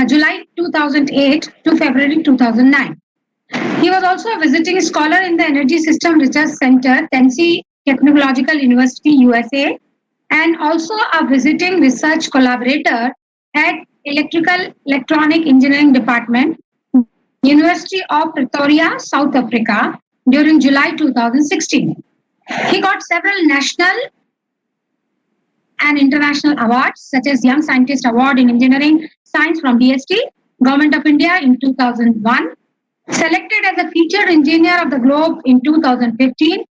July 2008 to February 2009. He was also a visiting scholar in the Energy System Research Center, Tennessee Technological University, USA, and also a visiting research collaborator at Electronic Engineering Department, University of Pretoria, South Africa, during July 2016. He got several national and international awards, such as Young Scientist Award in Engineering Science from DST, Government of India in 2001, selected as a featured engineer of the globe in 2015,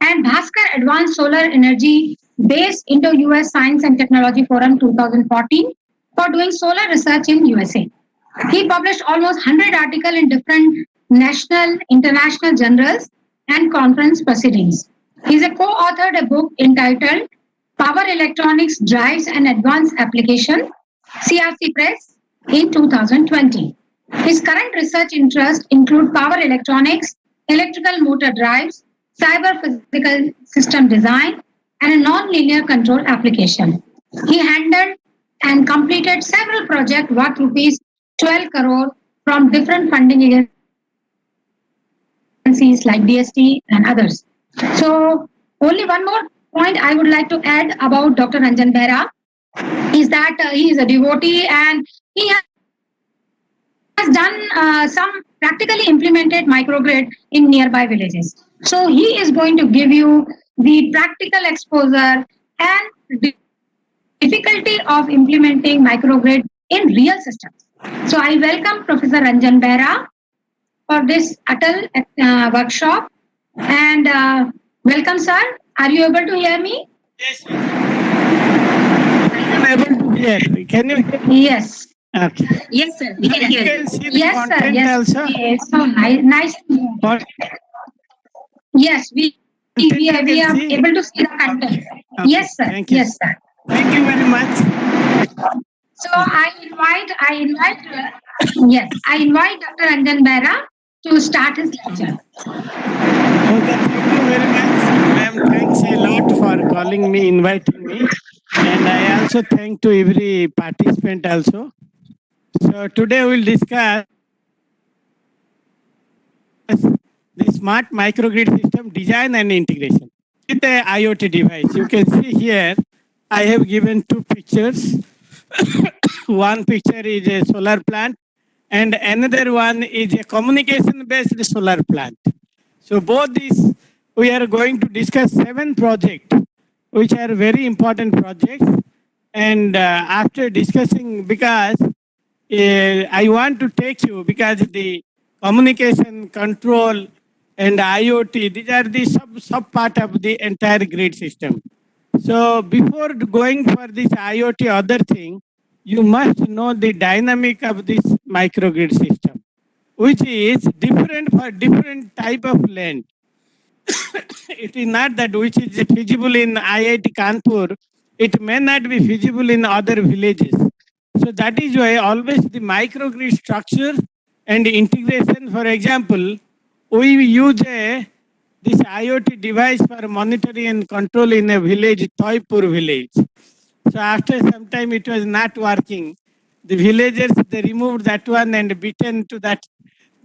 and Bhaskar Advanced Solar Energy Base into US Science and Technology Forum 2014 for doing solar research in USA. He published almost 100 articles in different national, international journals and conference proceedings. He a co-authored a book entitled Power Electronics Drives and Advanced Application, CRC Press, in 2020. His current research interests include power electronics, electrical motor drives, cyber physical system design, and a non-linear control application. He handled and completed several projects worth rupees 12 crore from different funding agencies like DST and others. So, only one more point I would like to add about Dr. Ranjan Behra is that he is a devotee and he has done some practically implemented microgrid in nearby villages. So he is going to give you the practical exposure and difficulty of implementing microgrid in real systems. So I welcome Professor Ranjan Behra for this Atal workshop. And welcome, sir. Are you able to hear me? Yes. I am able to hear. Can you hear me? Yes. Okay. Yes, sir. We can hear you. See the Yes, sir. content Yes. also? Yes. So nice. Yes, we are able to see the content. Okay. Yes, sir. Thank you. Yes, sir. Thank you very much. So I invite Dr. Ranjan Behra to start his lecture. Okay, thank you very much. Ma'am, thanks a lot for calling me, inviting me. And I also thank to every participant also. So today we'll discuss the smart microgrid system design and integration with the IoT device. You can see here, I have given two pictures. One picture is a solar plant and another one is a communication based solar plant. So both these, we are going to discuss 7 projects, which are very important projects. And after discussing, because I want to take you, because the communication, control, and IoT, these are the sub part of the entire grid system. So before going for this IoT other thing, you must know the dynamic of this microgrid system, which is different for different type of land. It is not that which is feasible in IIT Kanpur, it may not be feasible in other villages. So that is why always the microgrid structure and integration, for example, we use this IoT device for monitoring and control in a village, Toipur village. So after some time it was not working. The villagers, they removed that one and beaten to that.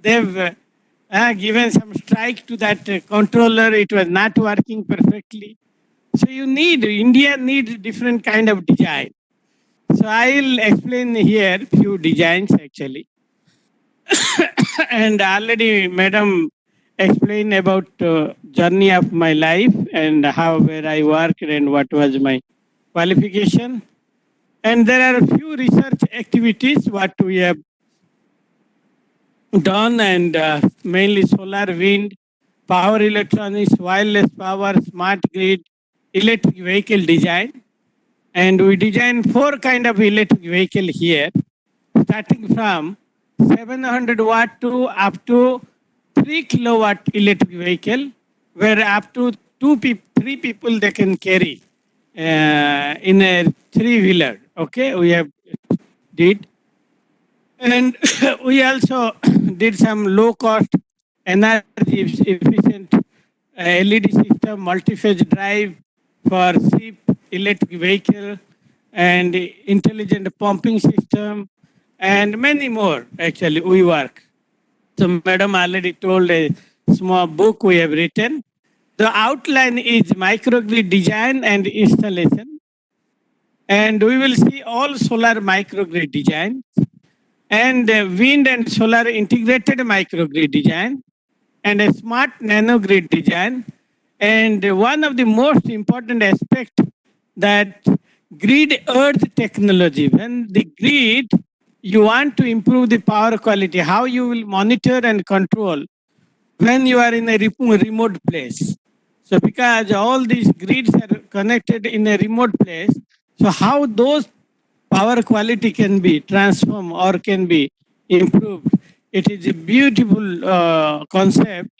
They've given some strike to that controller. It was not working perfectly. So India needs different kind of design. So I'll explain here few designs actually. And already Madam explained about journey of my life and where I worked and what was my qualification. And there are a few research activities what we have done, and mainly solar, wind, power electronics, wireless power, smart grid, electric vehicle design. And we design 4 kind of electric vehicle here, starting from 700 watt to up to 3 kilowatt electric vehicle, where up to 3 people they can carry in a 3-wheeler. Okay, we have did. And we also did some low cost, energy efficient LED system, multi-phase drive for ship, electric vehicle, and intelligent pumping system, and many more actually we work. So madam already told a small book we have written. The outline is microgrid design and installation, and we will see all solar microgrid design and wind and solar integrated microgrid design and a smart nanogrid design. And one of the most important aspect that grid earth technology. When the grid, you want to improve the power quality, how you will monitor and control when you are in a remote place. So because all these grids are connected in a remote place, so how those power quality can be transformed or can be improved. It is a beautiful concept.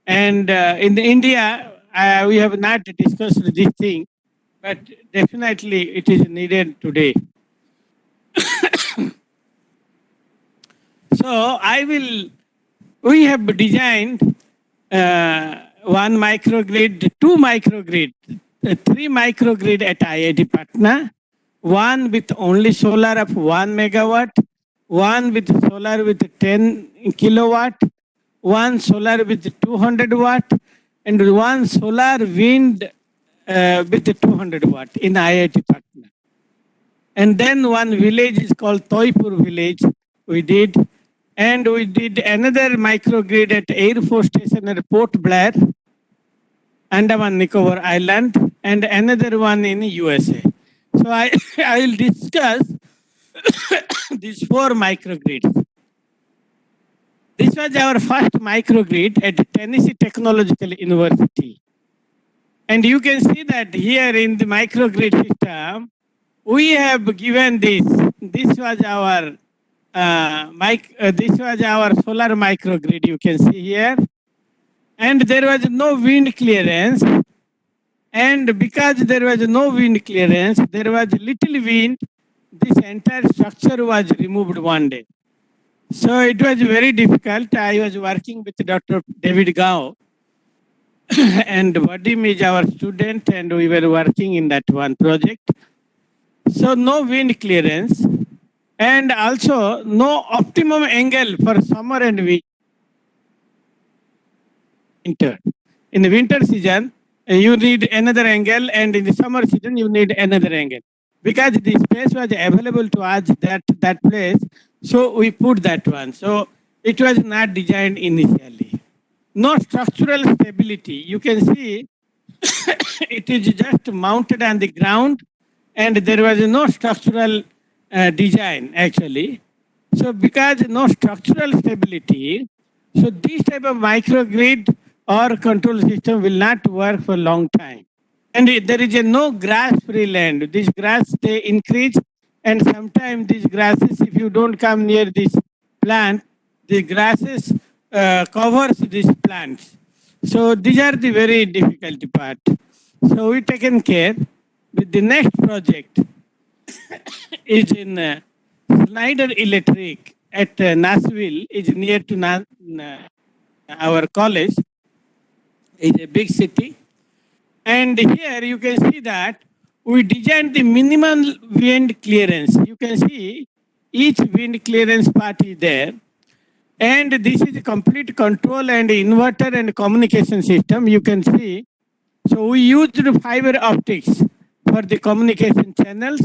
And in India, we have not discussed this thing, but definitely it is needed today. So we have designed one microgrid, two microgrid, three microgrid at IIT Patna, one with only solar of 1 megawatt, one with solar with 10 kilowatt, one solar with 200 watt, and one solar wind with 200 watt in IIT Patna. And then one village is called Toipur village we did. And we did another microgrid at Air Force Station at Port Blair, Andaman Nicobar Island, and another one in USA. So I will discuss these four microgrids. This was our first microgrid at Tennessee Technological University. And you can see that here in the microgrid system, we have given this. This was our this was our solar microgrid. You can see here, and there was no wind clearance. And because there was no wind clearance, there was little wind. This entire structure was removed one day. So it was very difficult. I was working with Dr. David Gao, and Vadim is our student, and we were working in that one project. So no wind clearance, and also no optimum angle for summer and winter. In the winter season, you need another angle, and in the summer season, you need another angle. Because the space was available to us that place, so we put that one. So it was not designed initially. No structural stability. You can see it is just mounted on the ground, and there was no structural design actually. So because no structural stability, so this type of microgrid or control system will not work for a long time. And there is a no grass-free land. This grass they increase, and sometimes these grasses, if you don't come near this plant, the grasses covers these plants. So these are the very difficult part. So we taken care. With the next project is in Snyder Electric at Nashville, is near to our college. It's a big city. And here you can see that we designed the minimum wind clearance. You can see each wind clearance part is there. And this is a complete control and inverter and communication system. You can see. So we used fiber optics for the communication channels.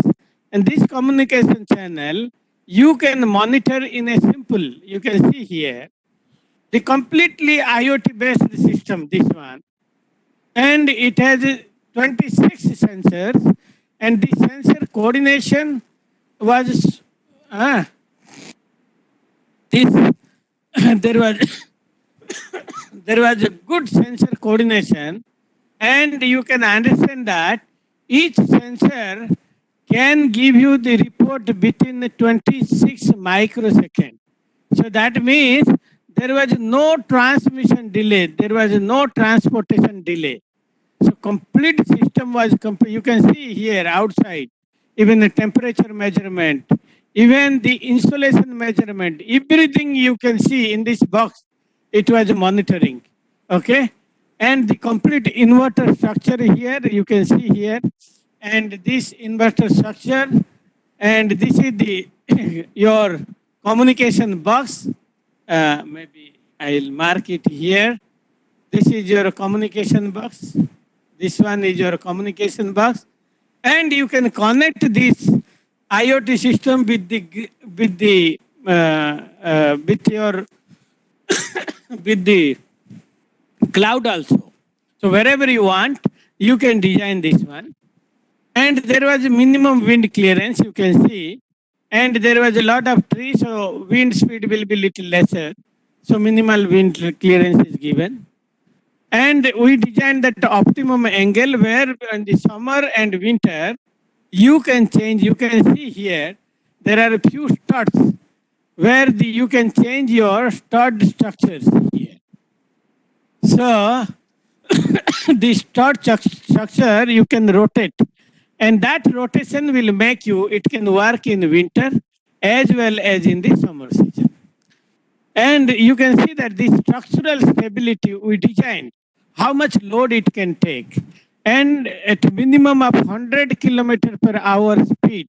And this communication channel, you can monitor in a simple, you can see here, the completely IoT based system, this one. And it has 26 sensors, and the sensor coordination was this there was there was a good sensor coordination, and you can understand that each sensor can give you the report within 26 microseconds. So that means there was no transmission delay, there was no transportation delay. So complete system was complete. You can see here outside, even the temperature measurement, even the insulation measurement, everything you can see in this box, it was monitoring. Okay. And the complete inverter structure here, you can see here, and this inverter structure, and this is the your communication box. Maybe I'll mark it here. This is your communication box. This one is your communication box. And you can connect this IoT system with your with the cloud also. So wherever you want, you can design this one. And there was a minimum wind clearance, you can see. And there was a lot of trees, so wind speed will be little lesser. So minimal wind clearance is given. And we designed that optimum angle where in the summer and winter, you can change, you can see here, there are a few studs where you can change your stud structures here. So the stud structure you can rotate, and that rotation will make it can work in winter as well as in the summer season. And you can see that the structural stability we designed, how much load it can take, and at minimum of 100 kilometer per hour speed,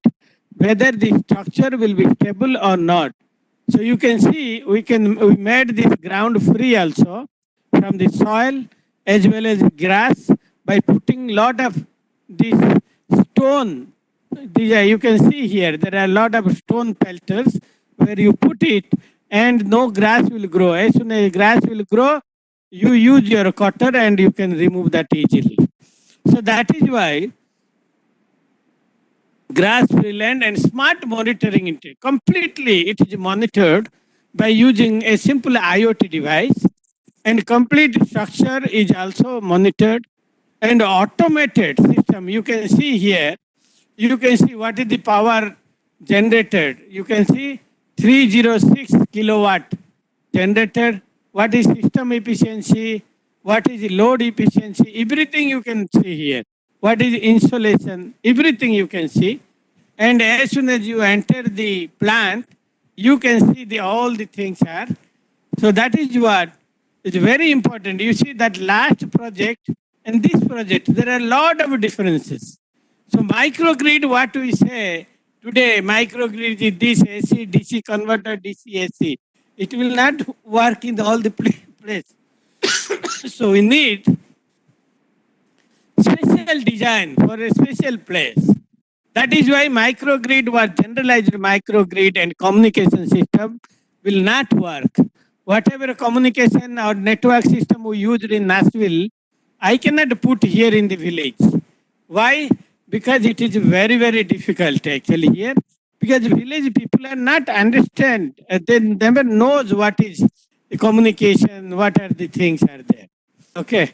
whether the structure will be stable or not. So you can see we made this ground free also from the soil as well as grass by putting lot of this stone. You can see here there are a lot of stone pelters where you put it and no grass will grow. As soon as grass will grow, you use your cutter and you can remove that easily. So that is why grass free land and smart monitoring intake. Completely it is monitored by using a simple IoT device, and complete structure is also monitored and automated system. You can see here, you can see what is the power generated. You can see 306 kilowatt generated. What is system efficiency? What is load efficiency? Everything you can see here. What is insulation? Everything you can see. And as soon as you enter the plant, you can see all the things are. So that is what is very important. You see that last project and this project, there are a lot of differences. So microgrid, what we say today, microgrid is this AC, DC converter, DC AC. It will not work in all the place. So we need special design for a special place. That is why microgrid was generalized microgrid, and communication system will not work. Whatever communication or network system we used in Nashville, I cannot put here in the village. Why? Because it is very, very difficult actually here. Because village people are not understand. They never knows what is the communication, what are the things are there. Okay.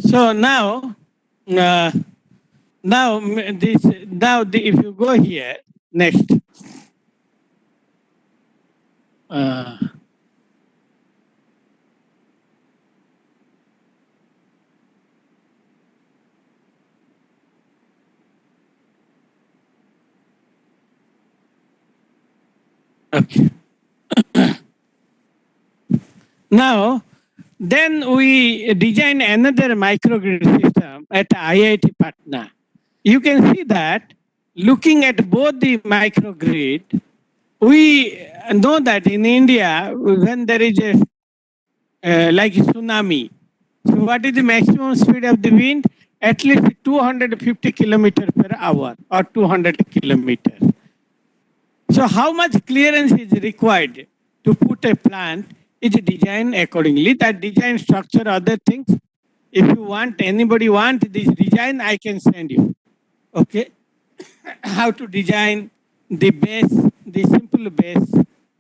So now, if you go here next. Okay. Now, then we design another microgrid system at IIT Patna. You can see that looking at both the microgrid, we know that in India, when there is like a tsunami, so what is the maximum speed of the wind? At least 250 kilometers per hour or 200 kilometers. So how much clearance is required to put a plant is designed accordingly. That design structure, other things. If you want, anybody want this design, I can send you. Okay. How to design the base, the simple base.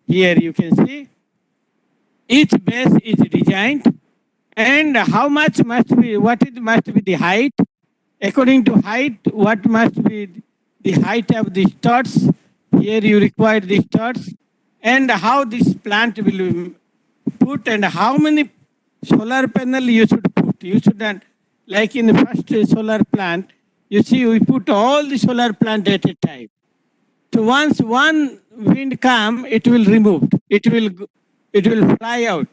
Here you can see each base is designed, and how much must be, must be the height. According to height, what must be the height of the studs. Here you require the studs, and how this plant will be put, and how many solar panel you should put. You should not, like in the first solar plant, you see we put all the solar plant at a time. So once one wind come, it will remove. It will fly out.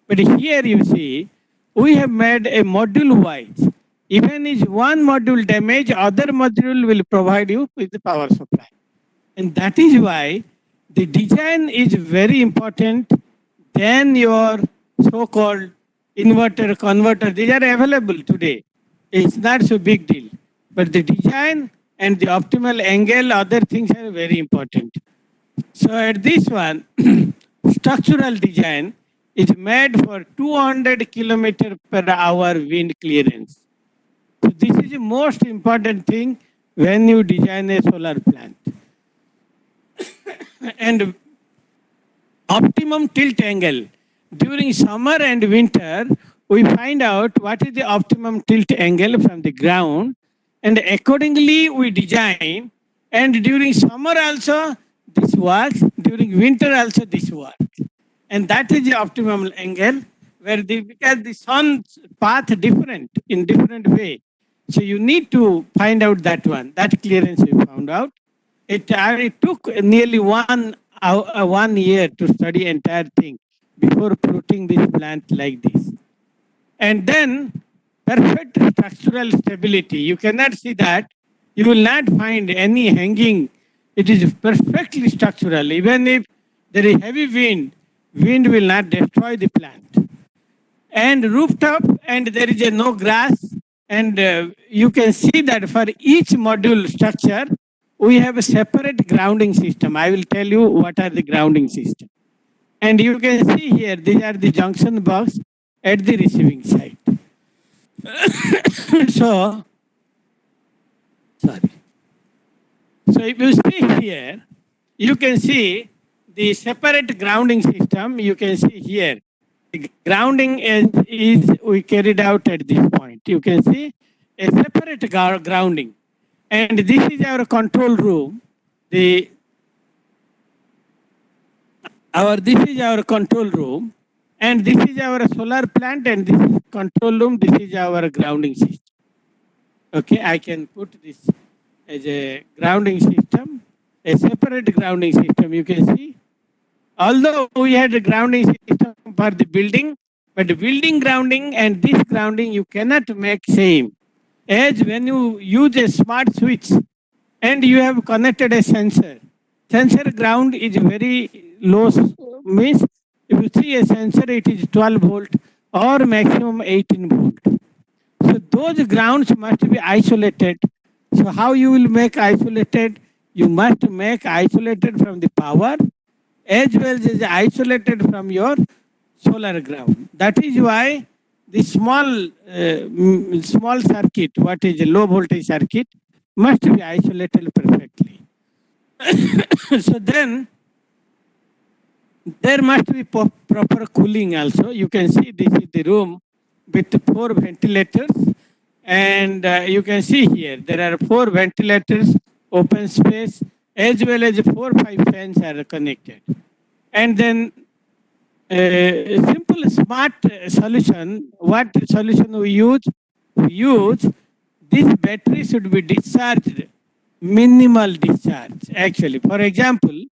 But here you see, we have made a module wise. Even if one module damage, other module will provide you with the power supply. And that is why the design is very important than your so-called inverter, converter. These are available today. It's not so big deal. But the design and the optimal angle, other things are very important. So at this one, structural design is made for 200 kilometer per hour wind clearance. So this is the most important thing when you design a solar plant. And optimum tilt angle. During summer and winter, we find out what is the optimum tilt angle from the ground, and accordingly we design. And during summer also this works, during winter also this works. And that is the optimum angle where the because the sun's path different in different way. So you need to find out that one. That clearance we found out. It took nearly 1 year to study entire thing before putting this plant like this. And then perfect structural stability. You cannot see that. You will not find any hanging. It is perfectly structural. Even if there is heavy wind will not destroy the plant. And rooftop, and there is a no grass. And you can see that for each module structure, we have a separate grounding system. I will tell you what are the grounding system. And you can see here, these are the junction box at the receiving side. So, sorry. So if you see here, you can see the separate grounding system. You can see here. The grounding is we carried out at this point. You can see a separate grounding. And this is our control room. The this is our control room, and this is our solar plant, and this is control room. This is our grounding system. Okay, I can put this as a grounding system, a separate grounding system. You can see, although we had a grounding system for the building, but the building grounding and this grounding you cannot make same. As when you use a smart switch and you have connected a sensor. Sensor ground is very low, means if you see a sensor, it is 12 volt or maximum 18 volt. So those grounds must be isolated. So how you will make isolated? You must make isolated from the power as well as isolated from your solar ground. That is why the small circuit, what is a low voltage circuit, must be isolated perfectly. So then there must be proper cooling also. You can see this is the room with 4 ventilators, and you can see here there are 4 ventilators, open space, as well as 4 5 fans are connected. And then a simple smart solution. What solution we use? We use this battery should be discharged, minimal discharge. Actually, for example,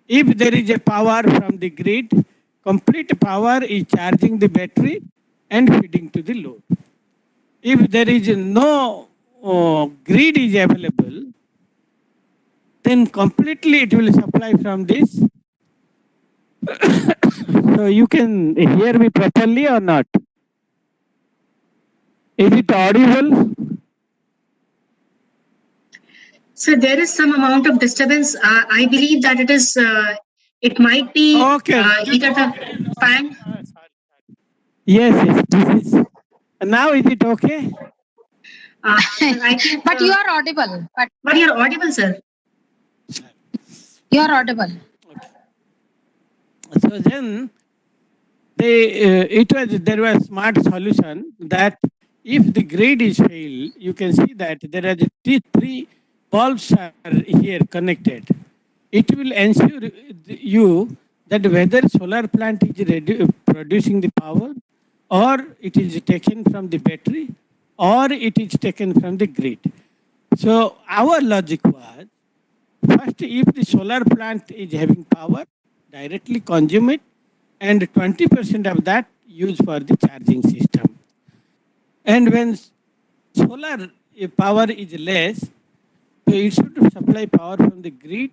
if there is a power from the grid, complete power is charging the battery and feeding to the load. If there is no grid is available, then completely it will supply from this. So you can hear me properly or not? Is it audible? So there is some amount of disturbance. I believe that it is. It might be Okay. either the fan. Yes, this is. Now is it okay? I think, But you are audible. but you're audible, sir. You are audible. So then there was smart solution that if the grid is failed, you can see that there are three bulbs are here connected. It will ensure you that whether solar plant is producing the power or it is taken from the battery or it is taken from the grid. So our logic was, first, if the solar plant is having power, directly consume it, and 20% of that use for the charging system. And when solar power is less, so it should supply power from the grid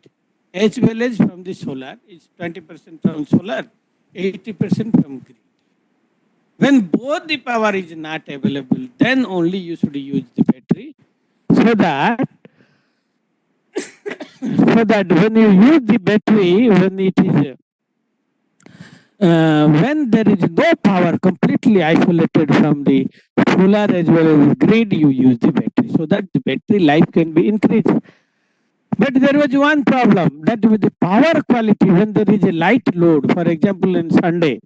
as well as from the solar. It's 20% from solar, 80% from grid. When both the power is not available, then only you should use the battery, so that when you use the battery, when there is no power, completely isolated from the solar as well as grid, you use the battery, so that the battery life can be increased. But there was one problem, that with the power quality, when there is a light load, for example, in Sunday,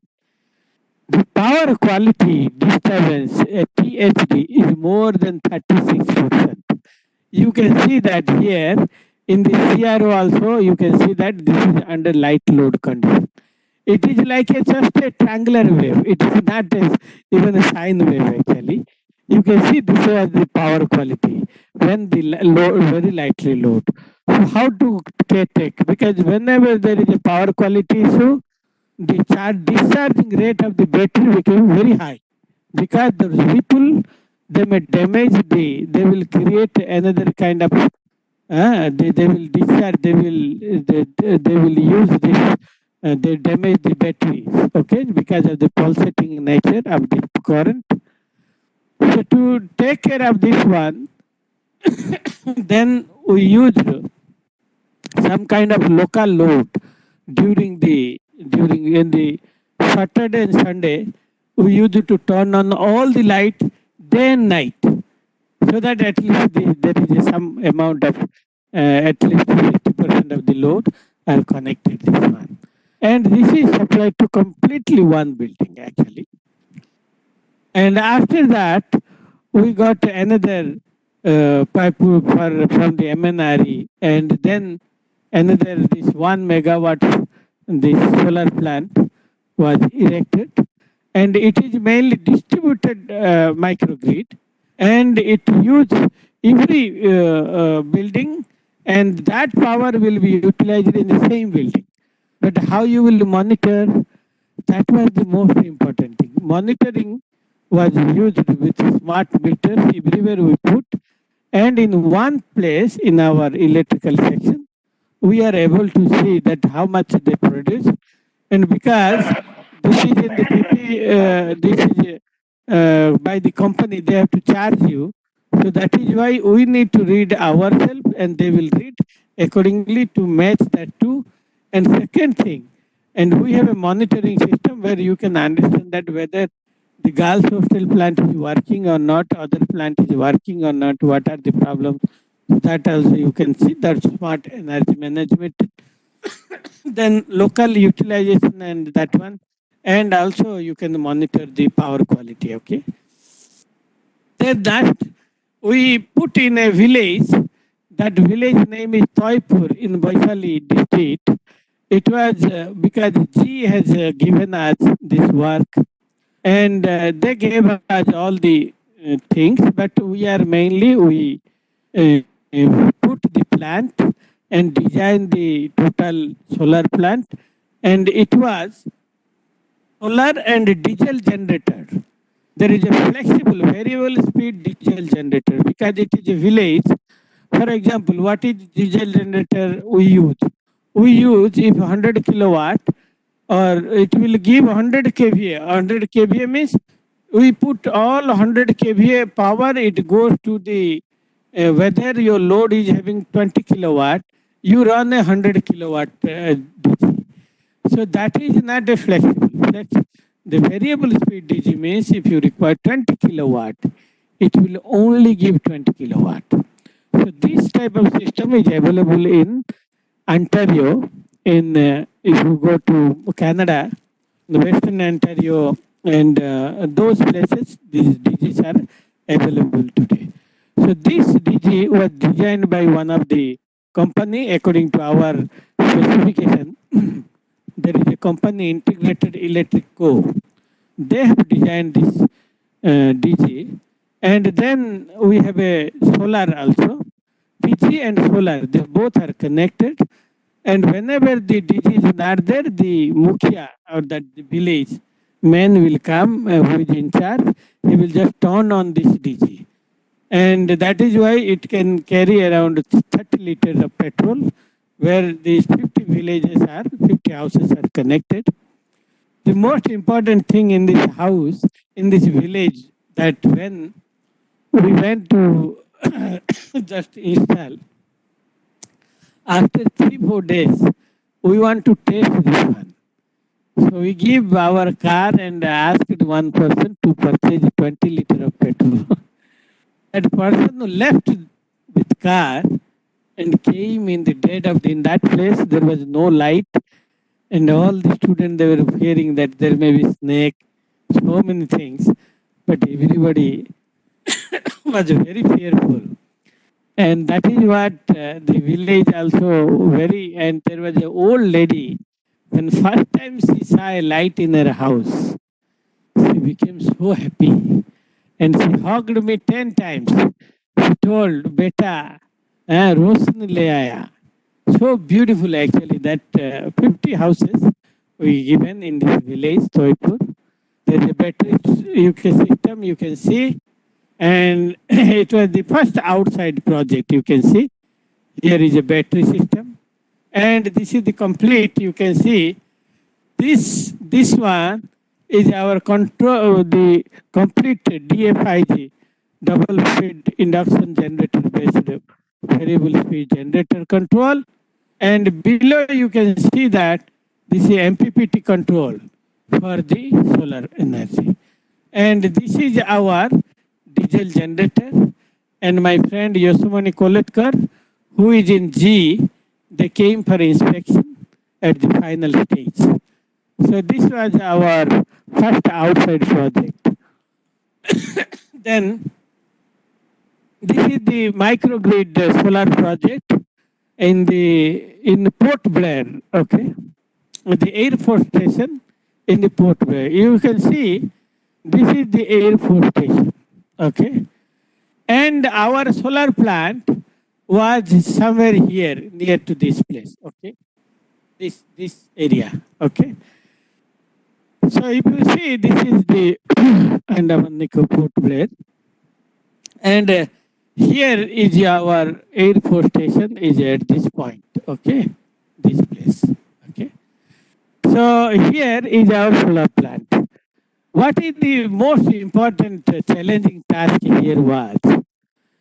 the power quality disturbance at THD is more than 36%. You can see that here in the CRO also, you can see that this is under light load condition. It is like just a triangular wave. It is not even a sine wave actually. You can see this is the power quality when the load very lightly load. So how to take? Because whenever there is a power quality issue, the discharging rate of the battery became very high, because the ripple, they may damage they will create another kind of they will discharge, they will use this, they damage the batteries, okay, because of the pulsating nature of the current. So to take care of this one, then we use some kind of local load during in the Saturday and Sunday. We used to turn on all the light day and night, so that at least there is some amount of at least 50% of the load are connected this one. And this is supplied to completely one building actually. And after that, we got another pipe from the MNRE, and then another this 1 megawatt this solar plant was erected, and it is mainly distributed microgrid, and it use every building, and that power will be utilized in the same building. But how you will monitor, that was the most important thing. Monitoring was used with smart meters everywhere we put, and in one place in our electrical section, we are able to see that how much they produce. And because this is in the PP, this is by the company, they have to charge you. So that is why we need to read ourselves, and they will read accordingly to match that too. And second thing, and we have a monitoring system where you can understand that whether the girls hostel plant is working or not, other plant is working or not, what are the problems. That also you can see, that smart energy management, then local utilization and that one, and also you can monitor the power quality, okay. Then that we put in a village, that village name is Toipur in Baisali district. It was because G has given us this work, and they gave us all the things, but we are mainly, we put the plant and design the total solar plant, and it was solar and diesel generator. There is a flexible variable speed diesel generator, because it is a village. For example, what is diesel generator we use? We use if 100 kilowatt, or it will give 100 kVA. 100 kVA means we put all 100 kVA power, it goes to the, whether your load is having 20 kilowatt, you run a 100 kilowatt DC. So that is not a flexible. The variable speed DC means if you require 20 kilowatt, it will only give 20 kilowatt. So this type of system is available in Ontario. In if you go to Canada, the Western Ontario, and those places, these DGs are available today. So this DG was designed by one of the company according to our specification. There is a company, Integrated Electric Co. They have designed this DG, and then we have a solar also. DG and solar, they both are connected. And whenever the DG is not there, the Mukhya or that the village man will come, who is in charge. He will just turn on this DG. And that is why it can carry around 30 liters of petrol, where these 50 villages are, 50 houses are connected. The most important thing in this house, in this village, that when we went to just install, after 3 4 days, we want to taste this one. So we give our car and asked one person to purchase 20 liter of petrol. That person who left with car and came in the dead of in that place, there was no light, and all the students they were fearing that there may be snake, so many things, but everybody was very fearful. And that is what the village also very, and there was an old lady, when first time she saw a light in her house, she became so happy and she hugged me 10 times. She told, Beta, Roshan le aaya. So beautiful actually that 50 houses we given in this village, Toipur. There's a battery system you can see, and it was the first outside project you can see. Here is a battery system, and this is the complete. You can see this one is our control, the complete DFIG, double feed induction generator based variable speed generator control. And below you can see that this is MPPT control for the solar energy. And this is our diesel generator. And my friend Yosumani Koletkar, who is in G, they came for inspection at the final stage. So this was our first outside project. Then this is the microgrid solar project in Port Blair, okay, the Air Force Station in the Port Blair. You can see this is the Air Force Station, okay, and our solar plant was somewhere here near to this place, okay, this area, okay. So if you see, this is the Andaman Nicobar Port Blair, and here is our Air Force Station is at this point, okay, this place, okay. So here is our solar plant. What is the most important challenging task here was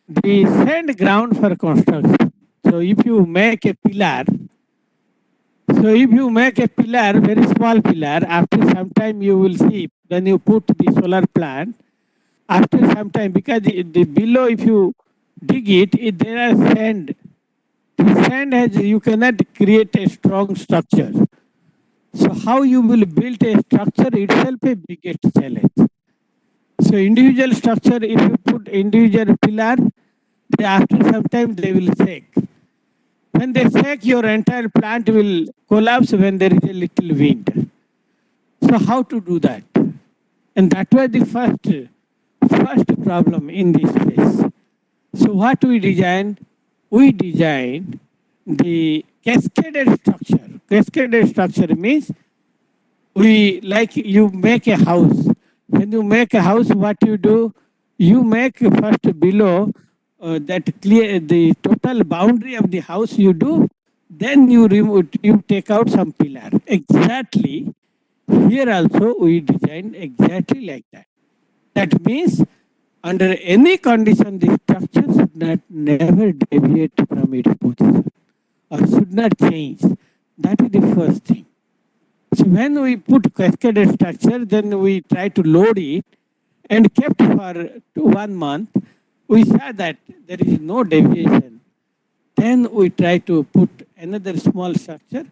the sand ground for construction. So if you make a pillar, very small pillar, after some time you will see when you put the solar plant, after some time, because the below, if you dig there are sand. The sand has, you cannot create a strong structure. So how you will build a structure itself a biggest challenge. So individual structure, if you put individual pillar, they after some time they will shake. When they shake, your entire plant will collapse when there is a little wind. So how to do that? And that was the first problem in this place. So what we designed? We designed the cascaded structure. Cascaded structure means we, like you make a house. When you make a house, what you do? You make first below that clear the total boundary of the house you do, then you remove, you take out some pillar. Exactly. Here also we designed exactly like that. That means under any condition, the structure should not never deviate from its position or should not change. That is the first thing. So when we put cascaded structure, then we try to load it and kept for 1 month. We saw that there is no deviation. Then we try to put another small structure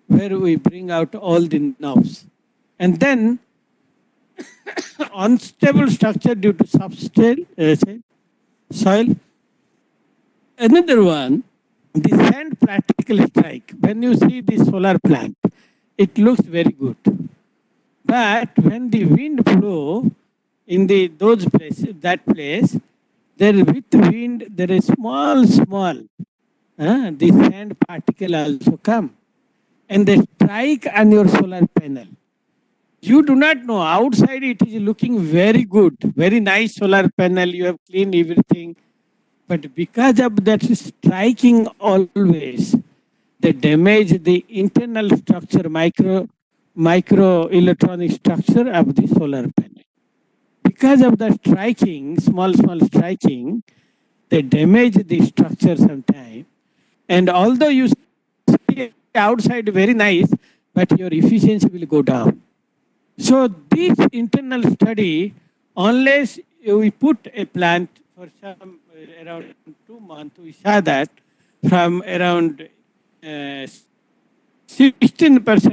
where we bring out all the knobs. And then unstable structure due to soil. Another one, the sand practical strike. When you see the solar plant, it looks very good. But when the wind blow in those places, that place, there with wind, there is small, the sand particle also come and they strike on your solar panel. You do not know. Outside it is looking very good, very nice solar panel. You have cleaned everything. But because of that striking always, they damage the internal structure, micro electronic structure of the solar panel. Because of the striking, small striking, they damage the structure sometime. And although you see outside very nice, but your efficiency will go down. So this internal study, unless we put a plant for some around 2 months, we saw that from around 16%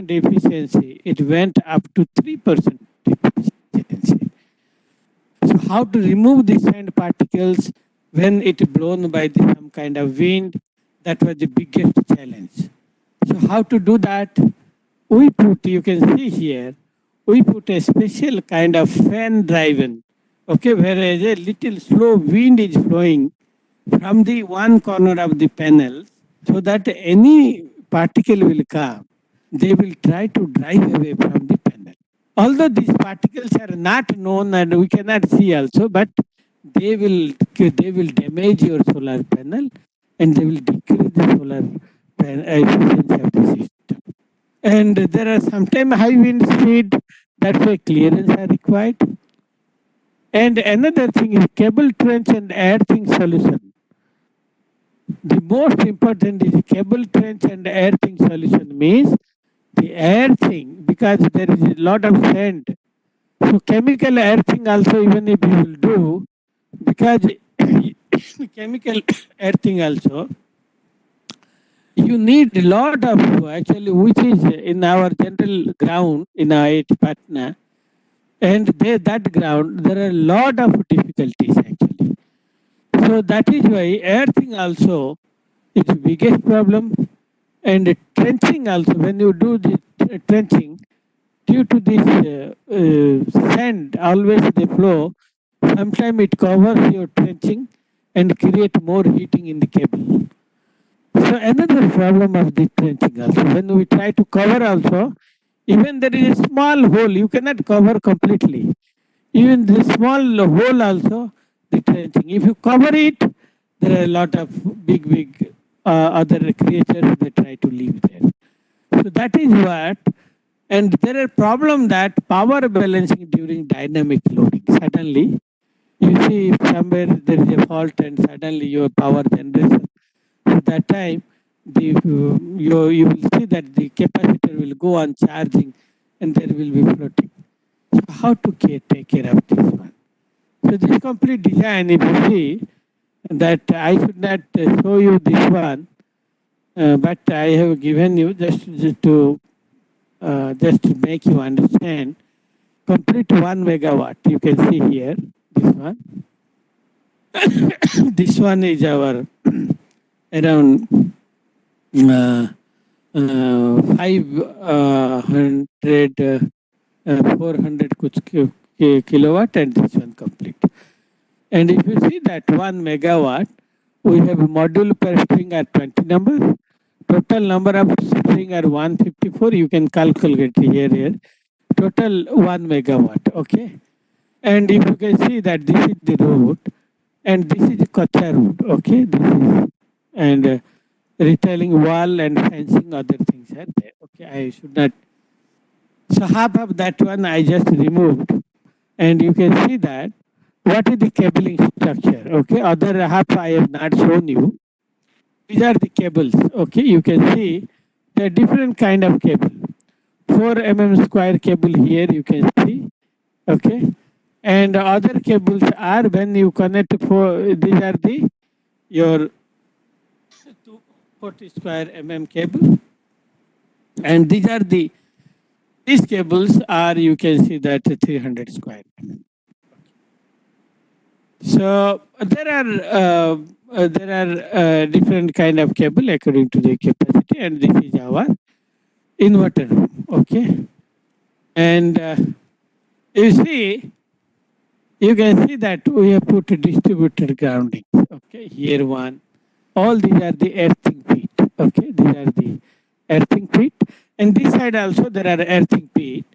efficiency, it went up to 3% efficiency. So how to remove the sand particles when it blown by some kind of wind? That was the biggest challenge. So how to do that? We put, you can see here, we put a special kind of fan driven, okay, whereas a little slow wind is flowing from the one corner of the panel so that any particle will come, they will try to drive away from the panel. Although these particles are not known and we cannot see also, but they will damage your solar panel and they will decrease the solar efficiency of the system. And there are sometimes high wind speed, that's why clearance are required. And another thing is cable trench and earthing solution. The most important is cable trench and earthing solution means the earthing, because there is a lot of sand. So chemical earthing also, even if you will do, because chemical earthing also, you need a lot of, actually, which is in our general ground in IIT Patna, and that ground, there are a lot of difficulties actually. So that is why earthing also is the biggest problem, and trenching also, when you do the trenching, due to this sand, always they flow, sometimes it covers your trenching and create more heating in the cable. So another problem of the trenching also, when we try to cover also, even there is a small hole, you cannot cover completely. Even the small hole also, the trenching. If you cover it, there are a lot of big other creatures that try to live there. So that is what, and there are problem that power balancing during dynamic loading. Suddenly, you see if somewhere there is a fault and suddenly your power generation. At that time, you will see that the capacitor will go on charging and there will be floating. So how to take care of this one? So this complete design, if you see, that I should not show you this one, but I have given you just to make you understand. Complete 1 megawatt. You can see here this one. This one is our around 400 kilowatt, and this one complete. And if you see that 1 megawatt, we have a module per string are 20 number. Total number of string are 154. You can calculate here. Total 1 megawatt. Okay. And if you can see that this is the road, and this is the Kacha road. Okay. This is, and retailing wall and fencing, other things are there. Okay. I should not. So half of that one I just removed, and you can see that what is the cabling structure. Okay. Other half I have not shown you. These are the cables. Okay. You can see there are different kind of cable. 4 mm square cable here you can see. Okay. And other cables are when you connect these are the your 240 square cable, and these cables are, you can see that 300 square mm. So there are different kind of cable according to the capacity, and this is our inverter room. Okay. And you see, you can see that we have put a distributed grounding. Okay, here one. All these are the earthing feet. Okay, these are the earthing feet. And this side also there are earthing feet.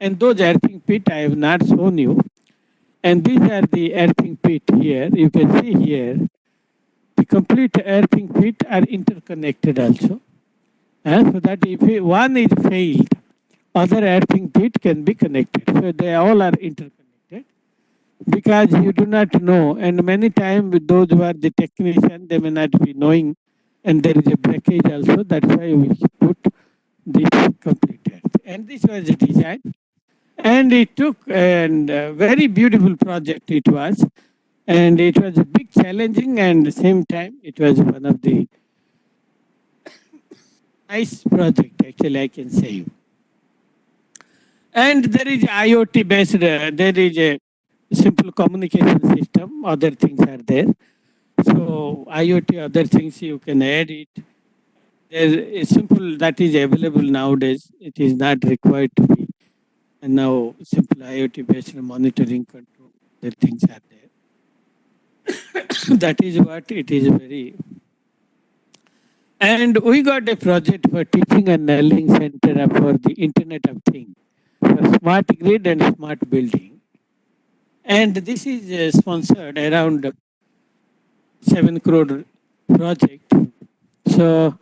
And those earthing feet I have not shown you. And these are the earthing feet here. You can see here. the complete earthing pit are interconnected also. So that if one is failed, other earthing pit can be connected. So they all are interconnected because you do not know, and many times with those who are the technician, they may not be knowing, and there is a breakage also. That's why we put this complete earth. And this was the design, and it took and very beautiful project it was, and it was a big challenging, and at the same time it was one of the nice project actually I can say. And there is IoT based, there is a simple communication system, other things are there. So IoT, other things you can add it. There is simple that is available nowadays. It is not required to be. And now simple IoT based monitoring control, the things are there. That is what it is very. And we got a project for teaching and learning center for the Internet of Things, for smart grid and smart building. And this is sponsored around 7 crore project. So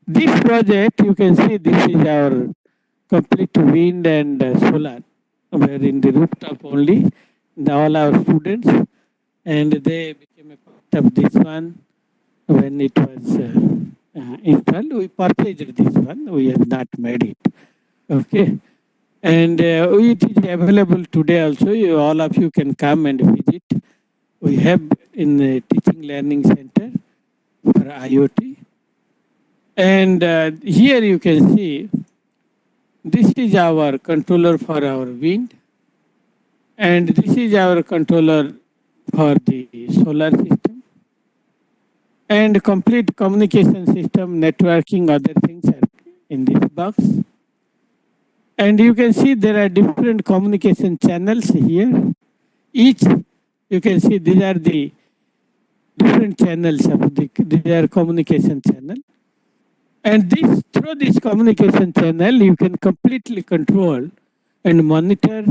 this project, you can see this is our complete wind and solar. We're in the rooftop only, all our students, and they became a part of this one when it was installed. We purchased this one, we have not made it. Okay. And it is available today also. All of you can come and visit. We have in the teaching learning center for IoT. And here you can see this is our controller for our wind, and this is our controller for the solar system, and complete communication system, networking, other things are in this box. And you can see there are different communication channels here. Each, you can see these are the different channels of their communication channel. And this, through this communication channel, you can completely control and monitor,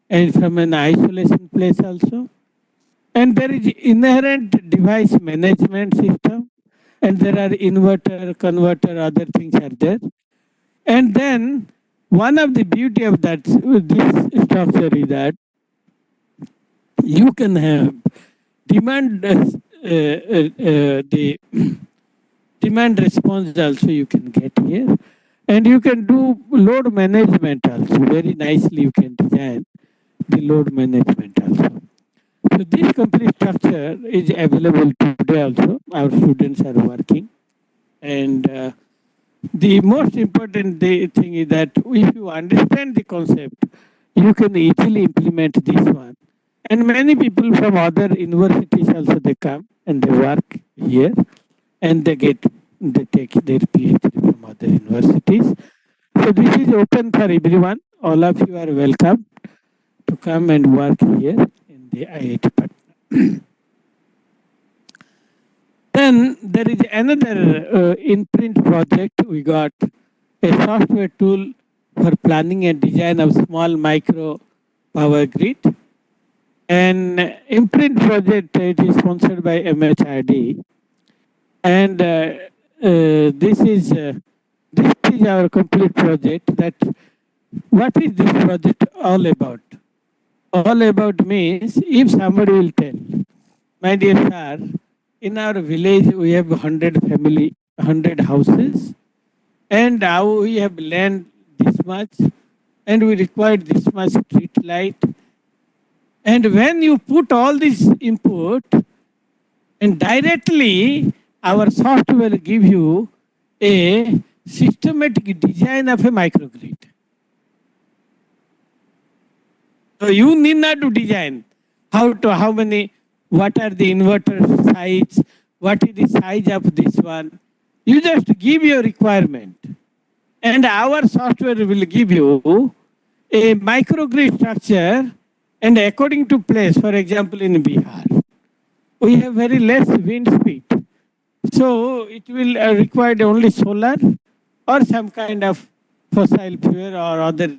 and from an isolation place also. And there is inherent device management system, and there are inverter, converter, other things are there. And then one of the beauty of that this structure is that you can have demand the demand response also you can get here, and you can do load management also very nicely. You can design the load management also. So this complete structure is available today also. Our students are working, and the most important thing is that if you understand the concept, you can easily implement this one. And many people from other universities also they come and they work here, and they take their PhD from other universities. So this is open for everyone. All of you are welcome to come and work here in the IIT Patna. Then there is another in-print project. We got a software tool for planning and design of small micro power grid. And imprint project, it is sponsored by MHRD. And this is our complete project. That what is this project all about? All about means if somebody will tell, my dear sir, in our village we have 100 family, 100 houses, and now we have land this much, and we require this much street light. And when you put all this input, and directly our software will give you a systematic design of a microgrid. So you need not to design how many, what are the inverter size, what is the size of this one. You just give your requirement, and our software will give you a microgrid structure, and according to place, for example, in Bihar, we have very less wind speed. So it will require only solar or some kind of fossil fuel or other.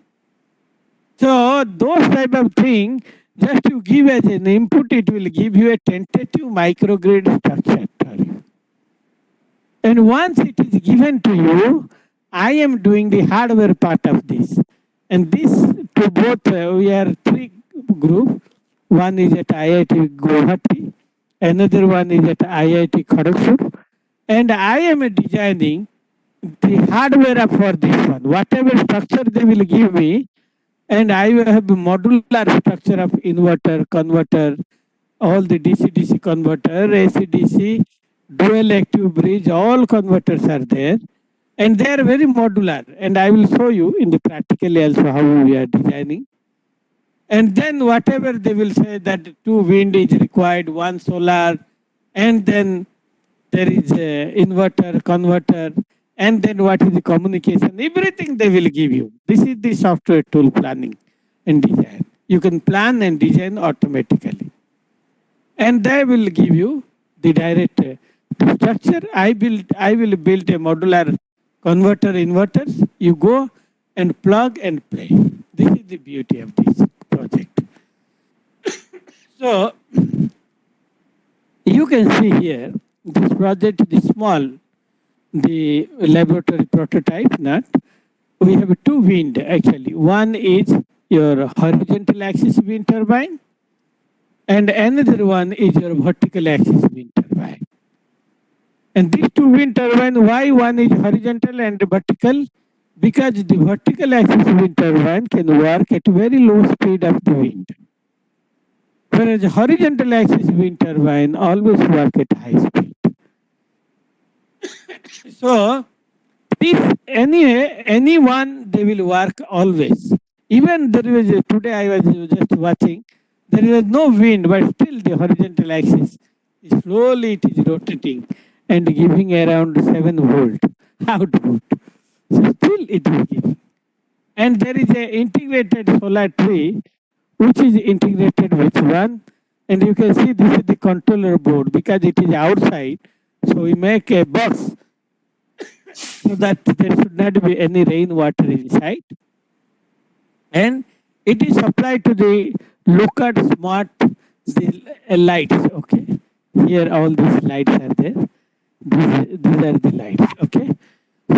So those type of thing, just you give as an input, it will give you a tentative microgrid structure. And once it is given to you, I am doing the hardware part of this. And this to both, we are three group. One is at IIT Guwahati, another one is at IIT Kharagpur, and I am designing the hardware for this one. Whatever structure they will give me, and I will have a modular structure of inverter, converter, all the DC-DC converter, AC-DC, dual active bridge, all converters are there. And they are very modular. And I will show you in the practically also how we are designing. And then whatever they will say that two wind is required, one solar, and then there is a inverter, converter, and then what is the communication, everything they will give you. This is the software tool planning and design. You can plan and design automatically. And they will give you the direct structure. I will build a modular converter inverters. You go and plug and play. This is the beauty of this project. So you can see here this project is small, the laboratory prototype nut. We have two wind actually. One is your horizontal axis wind turbine, and another one is your vertical axis wind turbine. And these two wind turbine, why one is horizontal and vertical? Because the vertical axis wind turbine can work at very low speed of the wind. Whereas horizontal axis wind turbine always work at high speed. So this anyone they will work always. Even there was today I was just watching, there was no wind, but still the horizontal axis is slowly it is rotating and giving around 7 volt output. So still it is giving. And there is a integrated solar tree which is integrated with one. And you can see this is the controller board because it is outside. So we make a box so that there should not be any rainwater inside. And it is supplied to the local smart lights. Okay, here all these lights are there. These are the lights. Okay,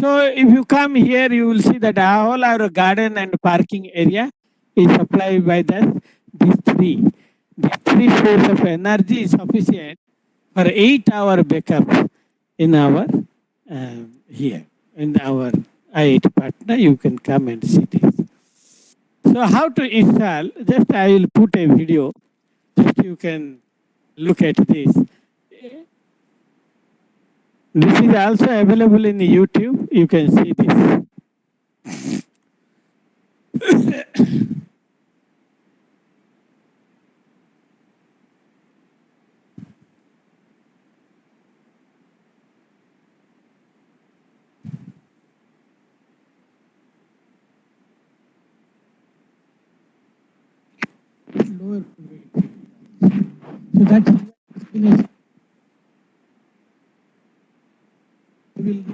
so if you come here, you will see that all our garden and parking area is supplied by these three. These three source of energy is sufficient for 8 hour backup in our here in our IIT Patna. You can come and see this. So how to install? Just I will put a video. Just you can look at this. This is also available in YouTube. You can see this. Lower weight. So that's will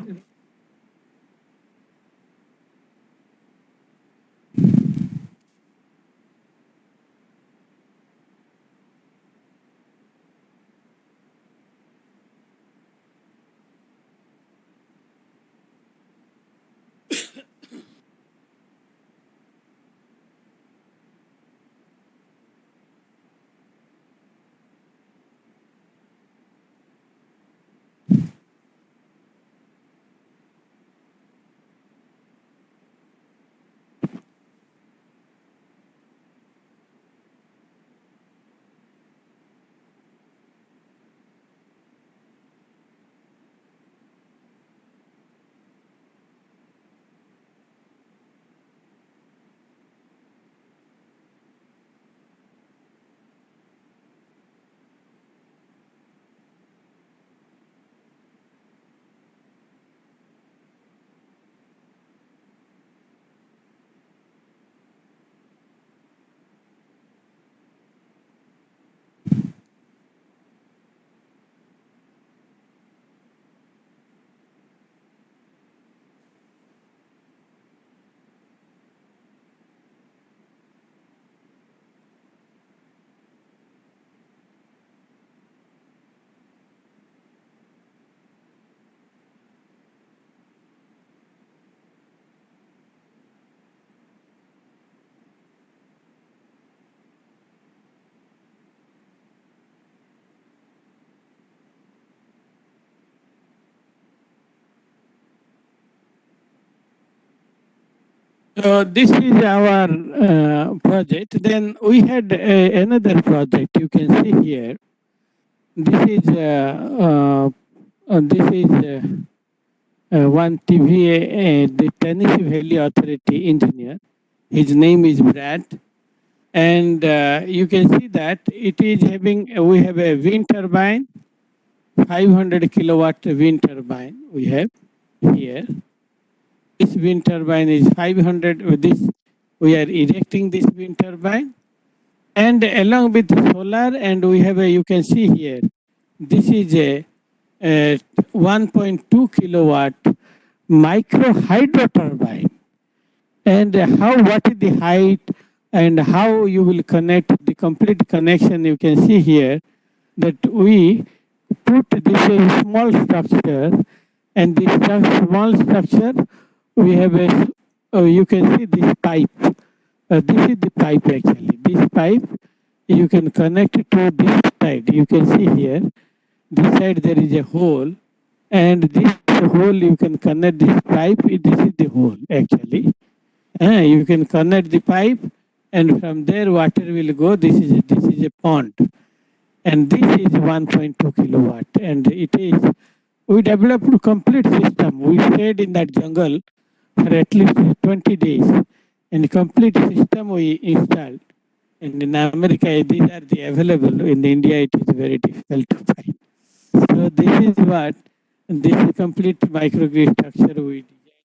So this is our project. Then we had another project. You can see here. This is one TVA, the Tennessee Valley Authority engineer. His name is Brad, and you can see that it is having. We have a wind turbine, 500 kilowatt wind turbine. We have here. This wind turbine is 500. With this, we are erecting this wind turbine, and along with solar, and we have a. You can see here. This is a 1.2 kilowatt micro hydro turbine, and how what is the height and how you will connect the complete connection. You can see here that we put this a small structure, and this small structure we have a you can see this pipe. This is the pipe actually. This pipe you can connect to this side. You can see here. This side there is a hole, and this hole you can connect this pipe. This is the hole actually. You can connect the pipe, and from there water will go. This is a pond, and this is 1.2 kilowatt, and it is. We developed a complete system. We stayed in that jungle for at least 20 days, and complete system we installed. And in America, these are the available. In India, it is very difficult to find. So this is what this is complete microgrid structure we designed.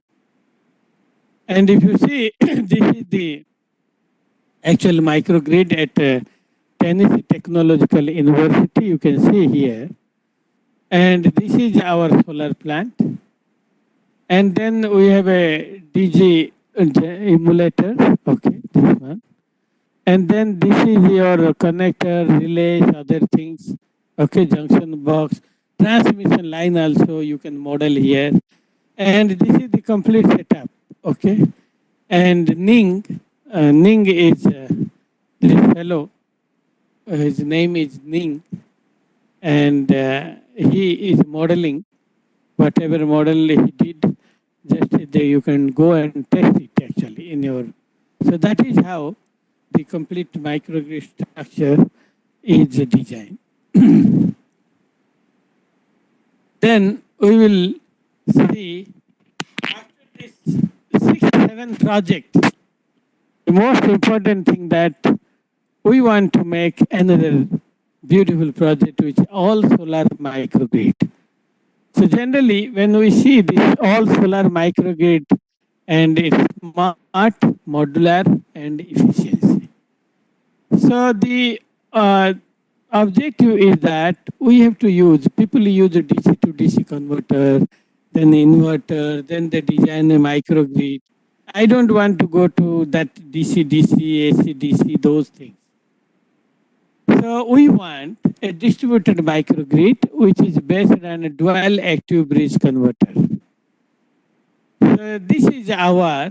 And if you see, this is the actual microgrid at Tennessee Technological University. You can see here, and this is our solar plant. And then we have a DG emulator. Okay, this one. And then this is your connector, relays, other things. Okay, junction box, transmission line also you can model here. And this is the complete setup. Okay. And Ning is this fellow. His name is Ning. And he is modeling whatever model he did. Just there you can go and test it actually in your. So that is how the complete microgrid structure is designed. Then we will see after this 6-7 project, the most important thing that we want to make another beautiful project which all solar microgrid. So generally when we see this all solar microgrid, and it's smart, modular, and efficiency. So the objective is that we have to use, people use a DC to DC converter, then the inverter, then they design a microgrid. I don't want to go to that DC, DC, AC, DC, those things. So we want a distributed microgrid which is based on a dual active bridge converter. So this is our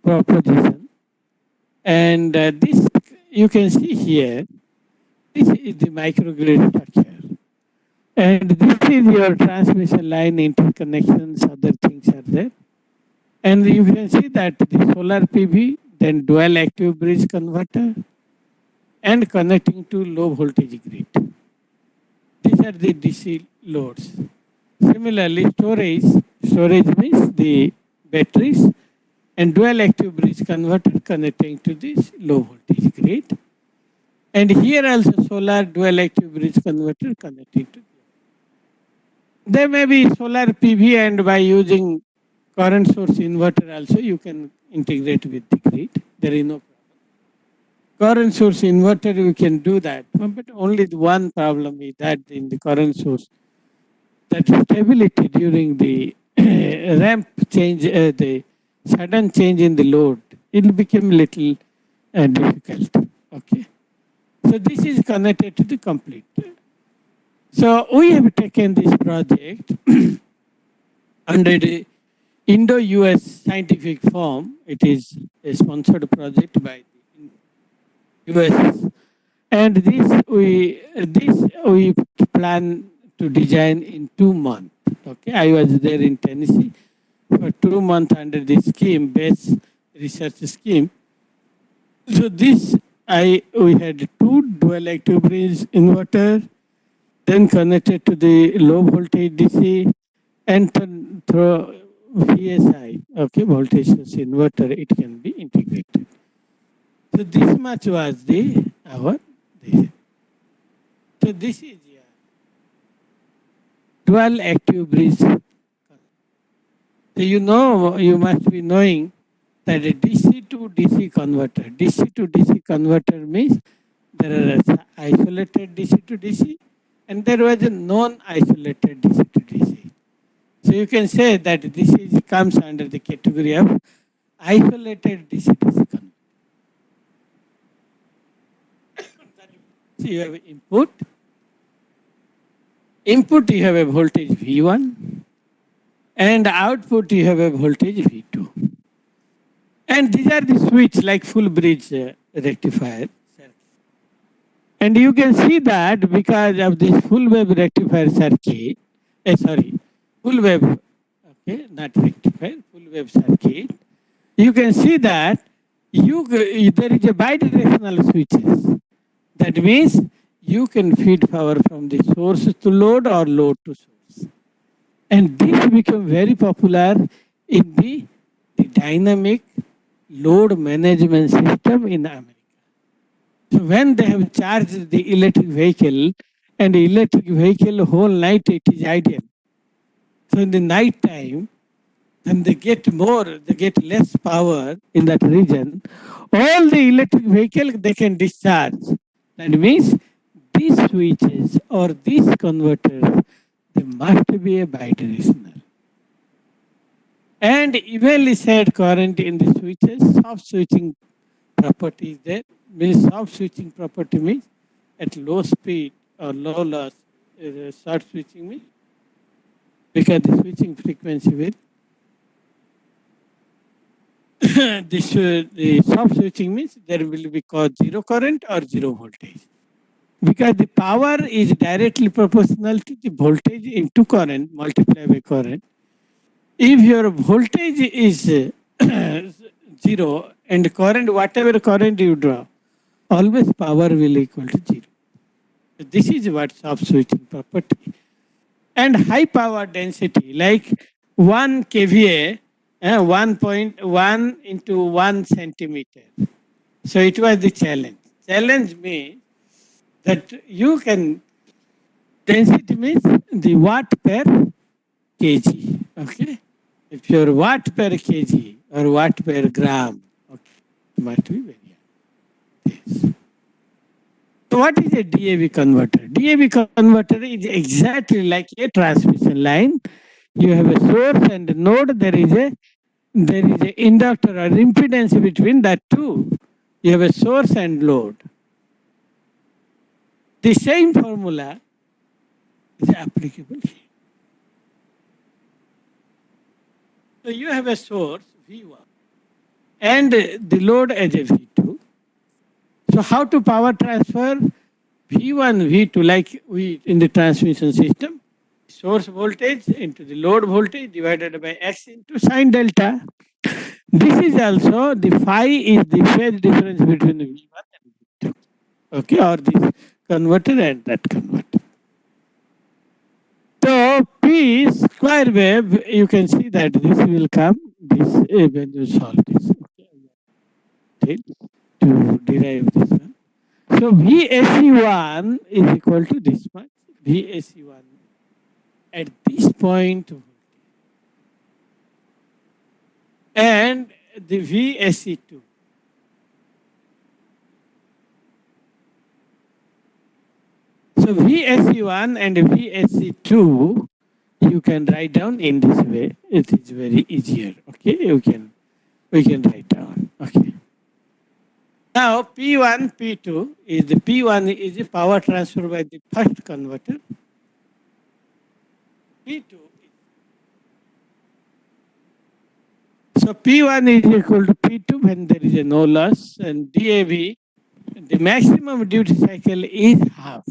proposition, and this you can see here. This is the microgrid structure, and this is your transmission line interconnections. Other things are there, and you can see that the solar PV, then dual active bridge converter, and connecting to low voltage grid. These are the DC loads. Similarly, storage means the batteries, and dual active bridge converter connecting to this low voltage grid. And here also solar dual active bridge converter connecting to. There may be solar PV, and by using current source inverter also you can integrate with the grid. There is no problem. Current source inverter we can do that, but only the one problem is that in the current source, that stability during the ramp change, the sudden change in the load, it will become little difficult. Okay. So this is connected to the complete. So we have taken this project under the Indo-US scientific forum. It is a sponsored project by the US, and this we plan to design in 2 months. Okay, I was there in Tennessee for 2 months under this scheme, based research scheme. So this we had two dual active bridge inverter, then connected to the low voltage DC, and then through VSI, okay, voltage source inverter, it can be integrated. So this much was the our this. So this is dual active bridge. So you must be knowing that a DC to DC converter. DC to DC converter means there are isolated DC to DC and there was a non-isolated DC to DC. So you can say that this comes under the category of isolated DC to DC converter. So you have input. Input you have a voltage V1 and output you have a voltage V2. And these are the switch like full bridge rectifier. And you can see that because of this full wave rectifier circuit, full wave, okay, not rectifier, full wave circuit, you can see that there is a bidirectional switches. That means you can feed power from the source to load or load to source. And this became very popular in the dynamic load management system in America. So when they have charged the electric vehicle and the electric vehicle whole night it is idle. So in the night time, when they get less power in that region, all the electric vehicle they can discharge. That means these switches or these converters, they must be a bidirectional. And evenly set current in the switches, soft switching property is there. Means soft switching property means at low speed or low loss, short switching means because the switching frequency will the soft switching means there will be called zero current or zero voltage. Because the power is directly proportional to the voltage into current multiplied by current. If your voltage is zero and current, whatever current you draw, always power will equal to zero. This is what soft switching property. And high power density, like 1 kVA, 1.1 into 1 centimeter. So it was the challenge. Challenge means that you can, density means the watt per kg. Okay? If your watt per kg or watt per gram, okay, it must be very high. Yes. So what is a DAV converter? DAV converter is exactly like a transmission line. You have a source and a node. There is a inductor or impedance between that two. You have a source and load. The same formula is applicable here. So you have a source V1 and the load as a V2. So how to power transfer V1, V2 like we in the transmission system? Source voltage into the load voltage divided by X into sine delta. This is also the phi is the phase difference between the V1 and V2. Okay, or this converter and that converter. So P square wave, you can see that this will come, this when you solve this. Okay, to derive this one. So VSC1 is equal to this much. VSC1 at this point and the VSC2. So VSC1 and VSC2 you can write down in this way. It is very easier. Okay, we can write down. Okay. Now P1, P2 is the P1 is the power transfer by the first converter. P2 so P1 is equal to P2 when there is a no loss and DAV, the maximum duty cycle is half.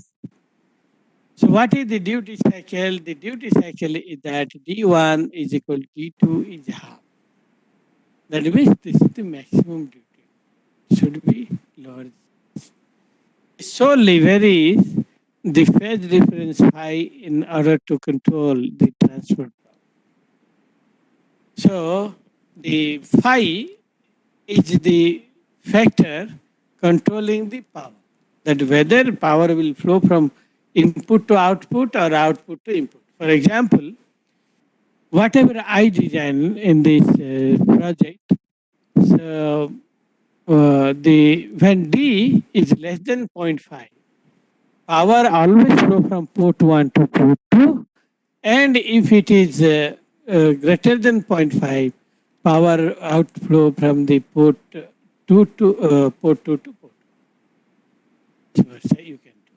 So what is the duty cycle? The duty cycle is that D1 is equal to D2 is half. That means this is the maximum duty. Should be lower. Solely varies the phase difference phi in order to control the transfer power. So the phi is the factor controlling the power. That whether power will flow from input to output or output to input. For example, whatever I design in this project, so the when D is less than 0.5, power always flow from port 1 to port 2, and if it is greater than 0.5, power outflow from the port 2 to port 2 to port 1. You can do.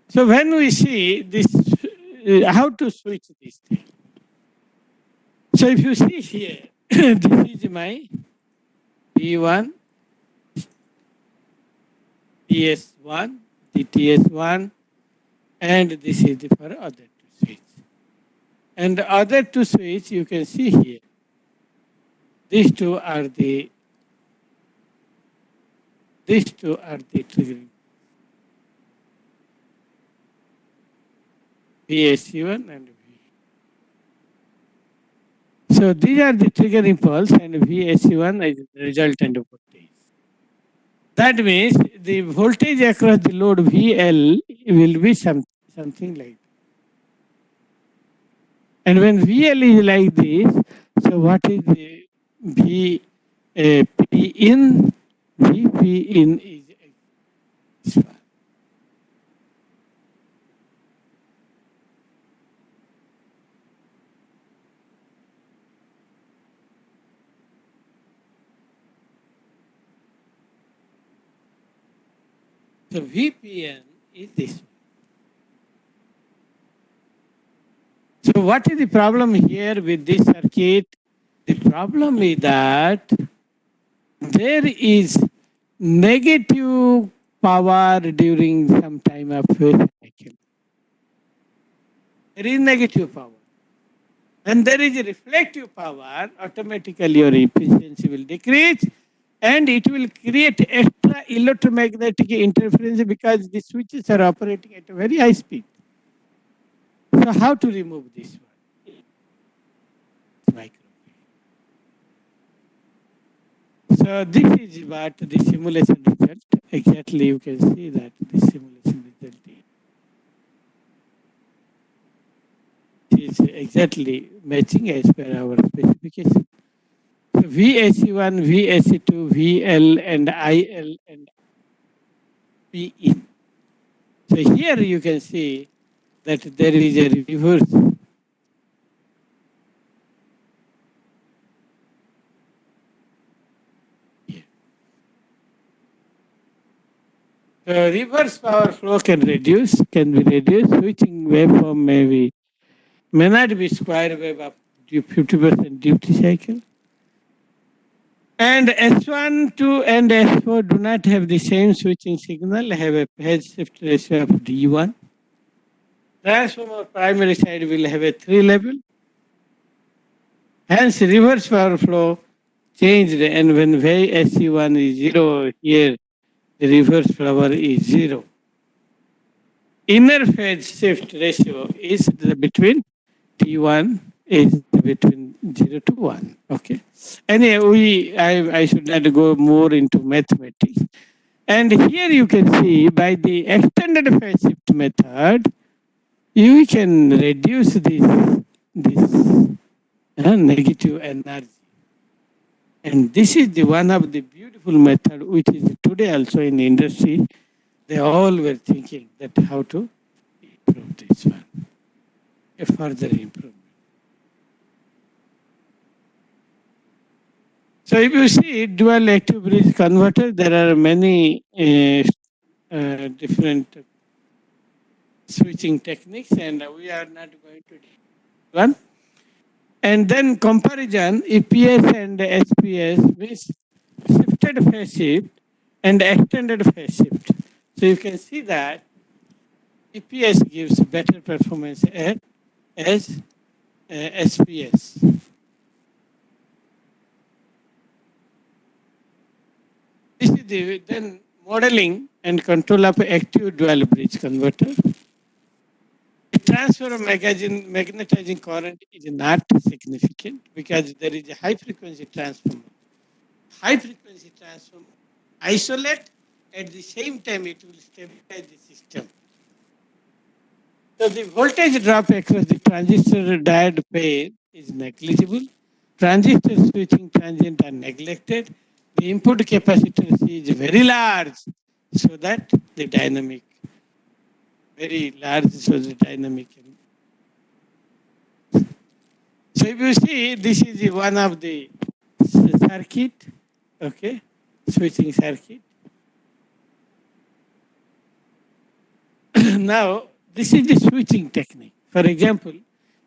So when we see this, how to switch this thing. So if you see here, this is my P1, TS1, the TS1, and this is the for other two switch. And the other two switch you can see here. These two are the triggering. VSC1 and V. So these are the trigger impulse and VSC1 is the resultant voltage. That means the voltage across the load VL will be something like that. And when VL is like this, so what is the V P in? VP in is this one. So VPN is this one. So what is the problem here with this circuit? The problem is that there is negative power during some time of phase cycle. There is negative power. When there is a reflective power, automatically your efficiency will decrease and it will create extra electromagnetic interference because the switches are operating at a very high speed. So how to remove this one? Microgrid. So this is what the simulation result. Exactly, you can see that the simulation result is exactly matching as per our specification. So VSC1, VSC2, VL and IL and P in. So here you can see that there is a reverse. So reverse power flow can be reduced. Switching waveform may not be square wave up to 50% duty cycle. And S1, 2 and S4 do not have the same switching signal, have a phase shift ratio of D1. Transformer primary side will have a 3 level. Hence reverse power flow changed, and when SC1 is 0, here the reverse power is 0. Inner phase shift ratio is between T1 is between 0 to 1. Okay. Anyway, I should not go more into mathematics. And here you can see by the extended phase shift method, you can reduce this negative energy. And this is the one of the beautiful method which is today also in the industry. They all were thinking that how to improve this one, a further improvement. So if you see dual active bridge converter, there are many different switching techniques, and we are not going to do one. And then comparison EPS and SPS means shifted phase shift and extended phase shift. So you can see that EPS gives better performance as SPS. the then modeling and control of active dual bridge converter. The transfer of magnetizing current is not significant because there is a high frequency transformer. High frequency transformer isolate, at the same time it will stabilize the system. So the voltage drop across the transistor diode pair is negligible. Transistor switching transient are neglected. The input capacitance is very large, so that the dynamic, very large, so the dynamic. So if you see, this is one of the circuit, okay, switching circuit. Now, this is the switching technique. For example,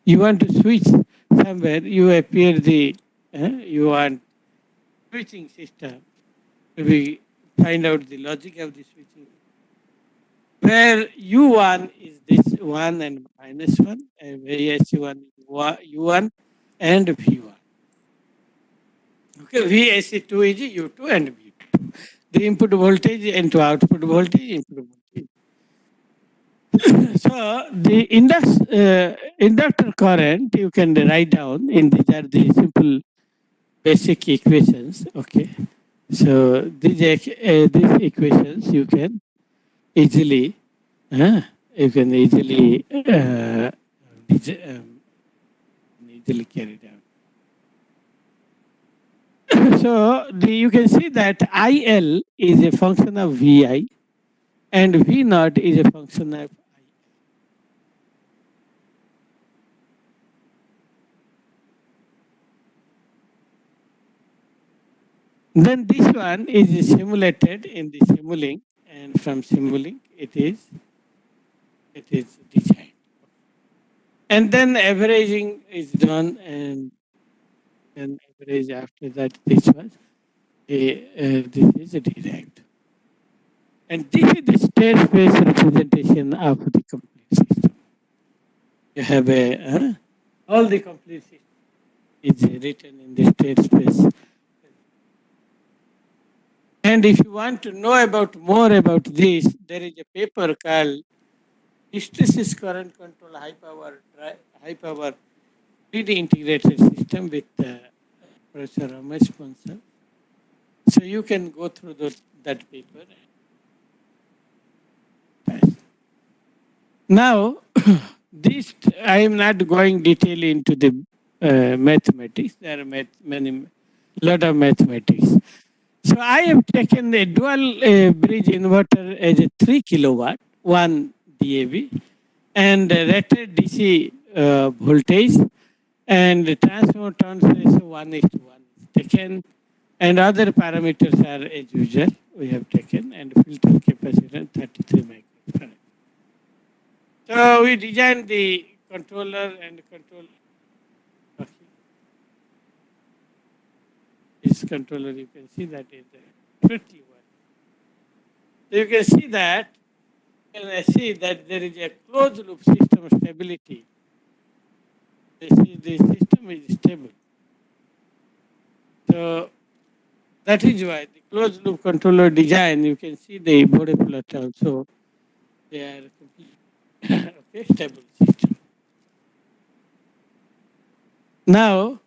you want to switch somewhere, you appear the, you want switching system. We find out the logic of the switching. Where U1 is this 1 and minus 1, and where S1 is U1 and V1. Okay, VSC2 is U2 and V2. The input voltage into output voltage, input voltage. So the inductor current you can write down in these are the simple basic equations. Okay, so these equations you can easily easily carry down. So you can see that IL is a function of VI and V naught is a function of I. Then this one is simulated in the Simulink, and from Simulink it is designed. And then averaging is done, and then average after that this was this is designed. And this is the state space representation of the complete system. You have all the complete system is written in the state space. And if you want to know about more about this, there is a paper called Hysteresis Current Control High Power Grid Integrated System with Professor Ramesh Ponsal. So you can go through that paper. Now, this I am not going detail into the mathematics. There are many lot of mathematics. So I have taken a dual bridge inverter as a 3 kilowatt, 1 DAV, and rated DC voltage, and the transformer turns ratio 1:1 is taken, and other parameters are as usual we have taken, and filter capacitance 33 microfarad. So we designed the controller and control. This controller, you can see that is pretty well. So you can see that there is a closed loop system stability. The system is stable. So that is why the closed loop controller design, you can see the body plot also. They are okay, stable system. Now,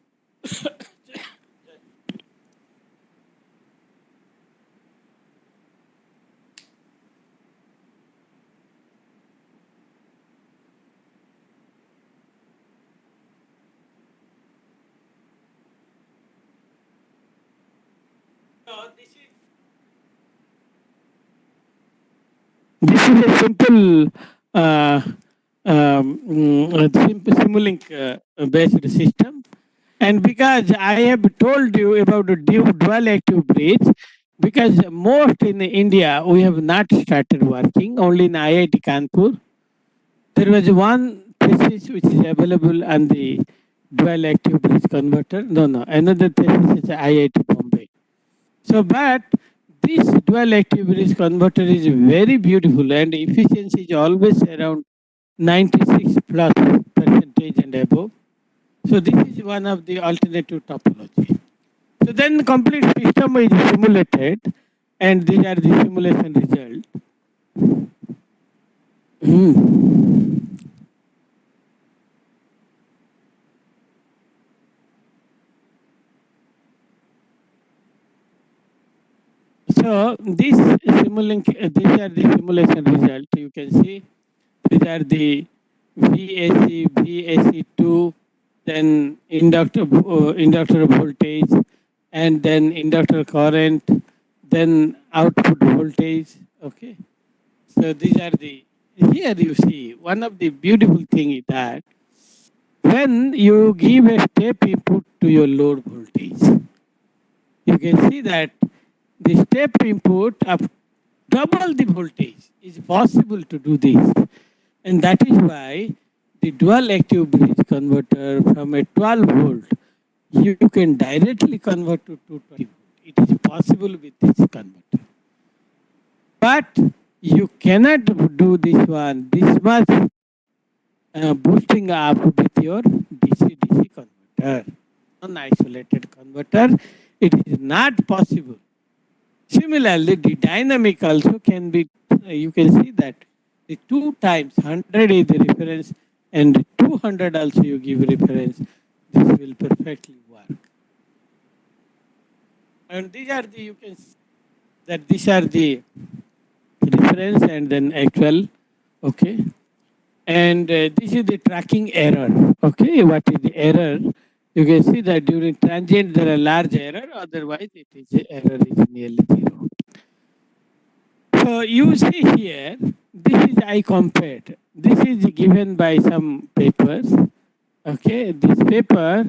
this is a simple Simulink based system. And because I have told you about the dual active bridge, because most in India we have not started working, only in IIT Kanpur. There was one thesis which is available on the dual active bridge converter. No, another thesis is IIT Bombay. So, but this dual active bridge converter is very beautiful and efficiency is always around 96 plus percentage and above. So this is one of the alternative topology. So then the complete system is simulated, and these are the simulation results. So these these are the simulation results. You can see these are the VAC, VAC2, then inductor voltage, and then inductor current, then output voltage. Okay. So these are the, here you see one of the beautiful thing is that when you give a step input to your load voltage, you can see that the step input of double the voltage is possible to do this. And that is why the dual active bridge converter from a 12 volt, you can directly convert to 220 volt. It is possible with this converter. But you cannot do this one, this much boosting up with your DC-DC converter, non-isolated converter. It is not possible. Similarly, the dynamic also can be, you can see that the 2 times 100 is the reference and 200 also you give reference. This will perfectly work. And these are the, you can see that these are the reference and then actual, okay. And this is the tracking error, okay. What is the error? You can see that during transient there are large error, otherwise it is error is nearly zero. So you see here, this is I compared. This is given by some papers. Okay, this paper,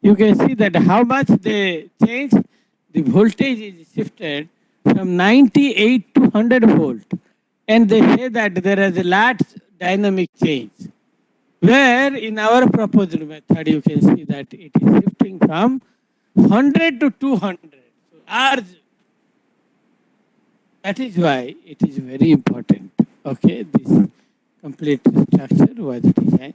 you can see that how much they change. The voltage is shifted from 98 to 100 volt. And they say that there is a large dynamic change. Where in our proposed method, you can see that it is shifting from 100 to 200. So large. That is why it is very important. Okay, this complete structure was designed.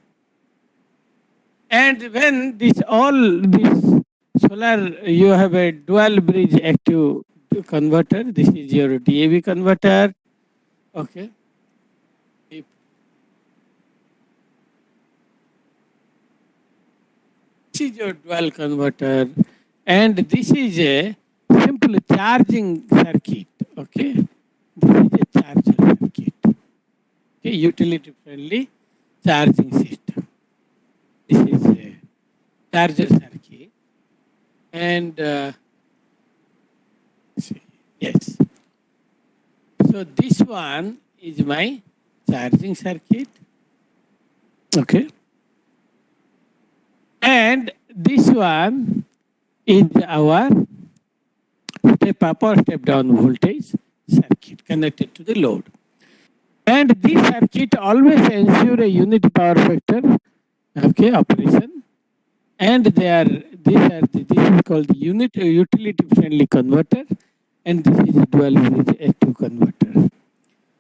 And when this all this solar, you have a dual bridge active converter. This is your DAV converter. Okay. This is your dual converter, and this is a simple charging circuit. Okay. This is a charger circuit. Okay, utility friendly charging system. This is a charger circuit. And yes. So this one is my charging circuit. Okay. And this one is our step up or step down voltage circuit connected to the load. And this circuit always ensure a unity power factor, okay, operation. And this is called the utility friendly converter, and this is a dual bridge active converter.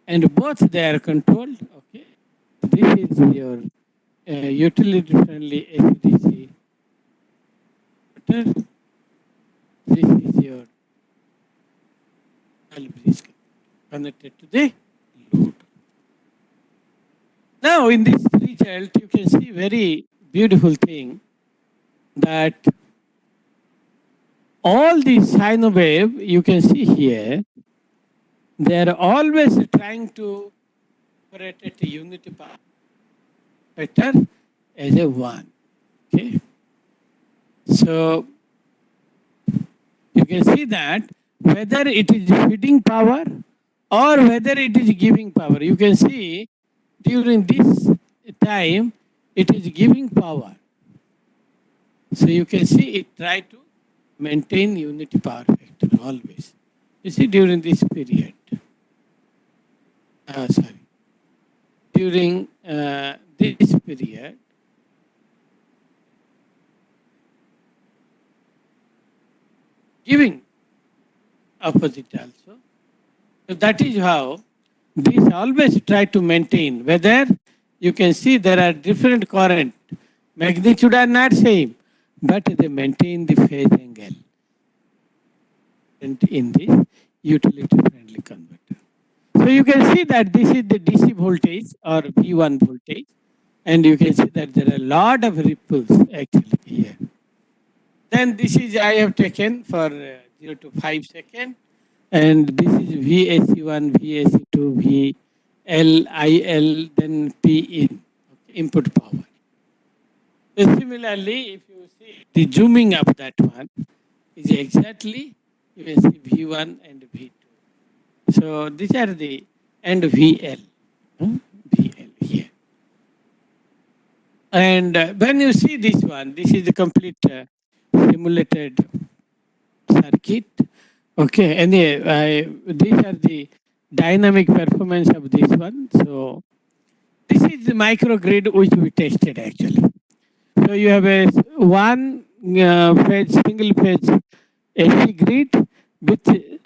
And both they are controlled. Okay, this is your utility friendly AC/DC converter. This is your dual bridge connected to the load. Now in this result, you can see very beautiful thing that all these sine wave you can see here, they are always trying to operate at a unity power factor as a 1. Okay. So you can see that whether it is feeding power or whether it is giving power, you can see during this time it is giving power. So you can see it try to maintain unity power factor always. You see during this period. During this period, giving opposite also. So that is how these always try to maintain, whether you can see there are different current, magnitude are not same, but they maintain the phase angle. And in this utility friendly converter. So you can see that this is the DC voltage or V1 voltage, and you can see that there are a lot of ripples actually here. Then this is I have taken for 0 to 5 seconds, and this is VAC1, VAC2, VL, IL, then P in, okay, input power. So similarly, if you see the zooming of that one is exactly, you can see V1 and V2. So these are the, and VL, VL here. And when you see this one, this is the complete simulated circuit. Okay, anyway, these are the dynamic performance of this one. So this is the microgrid which we tested actually. So you have a one phase, single phase AC grid with the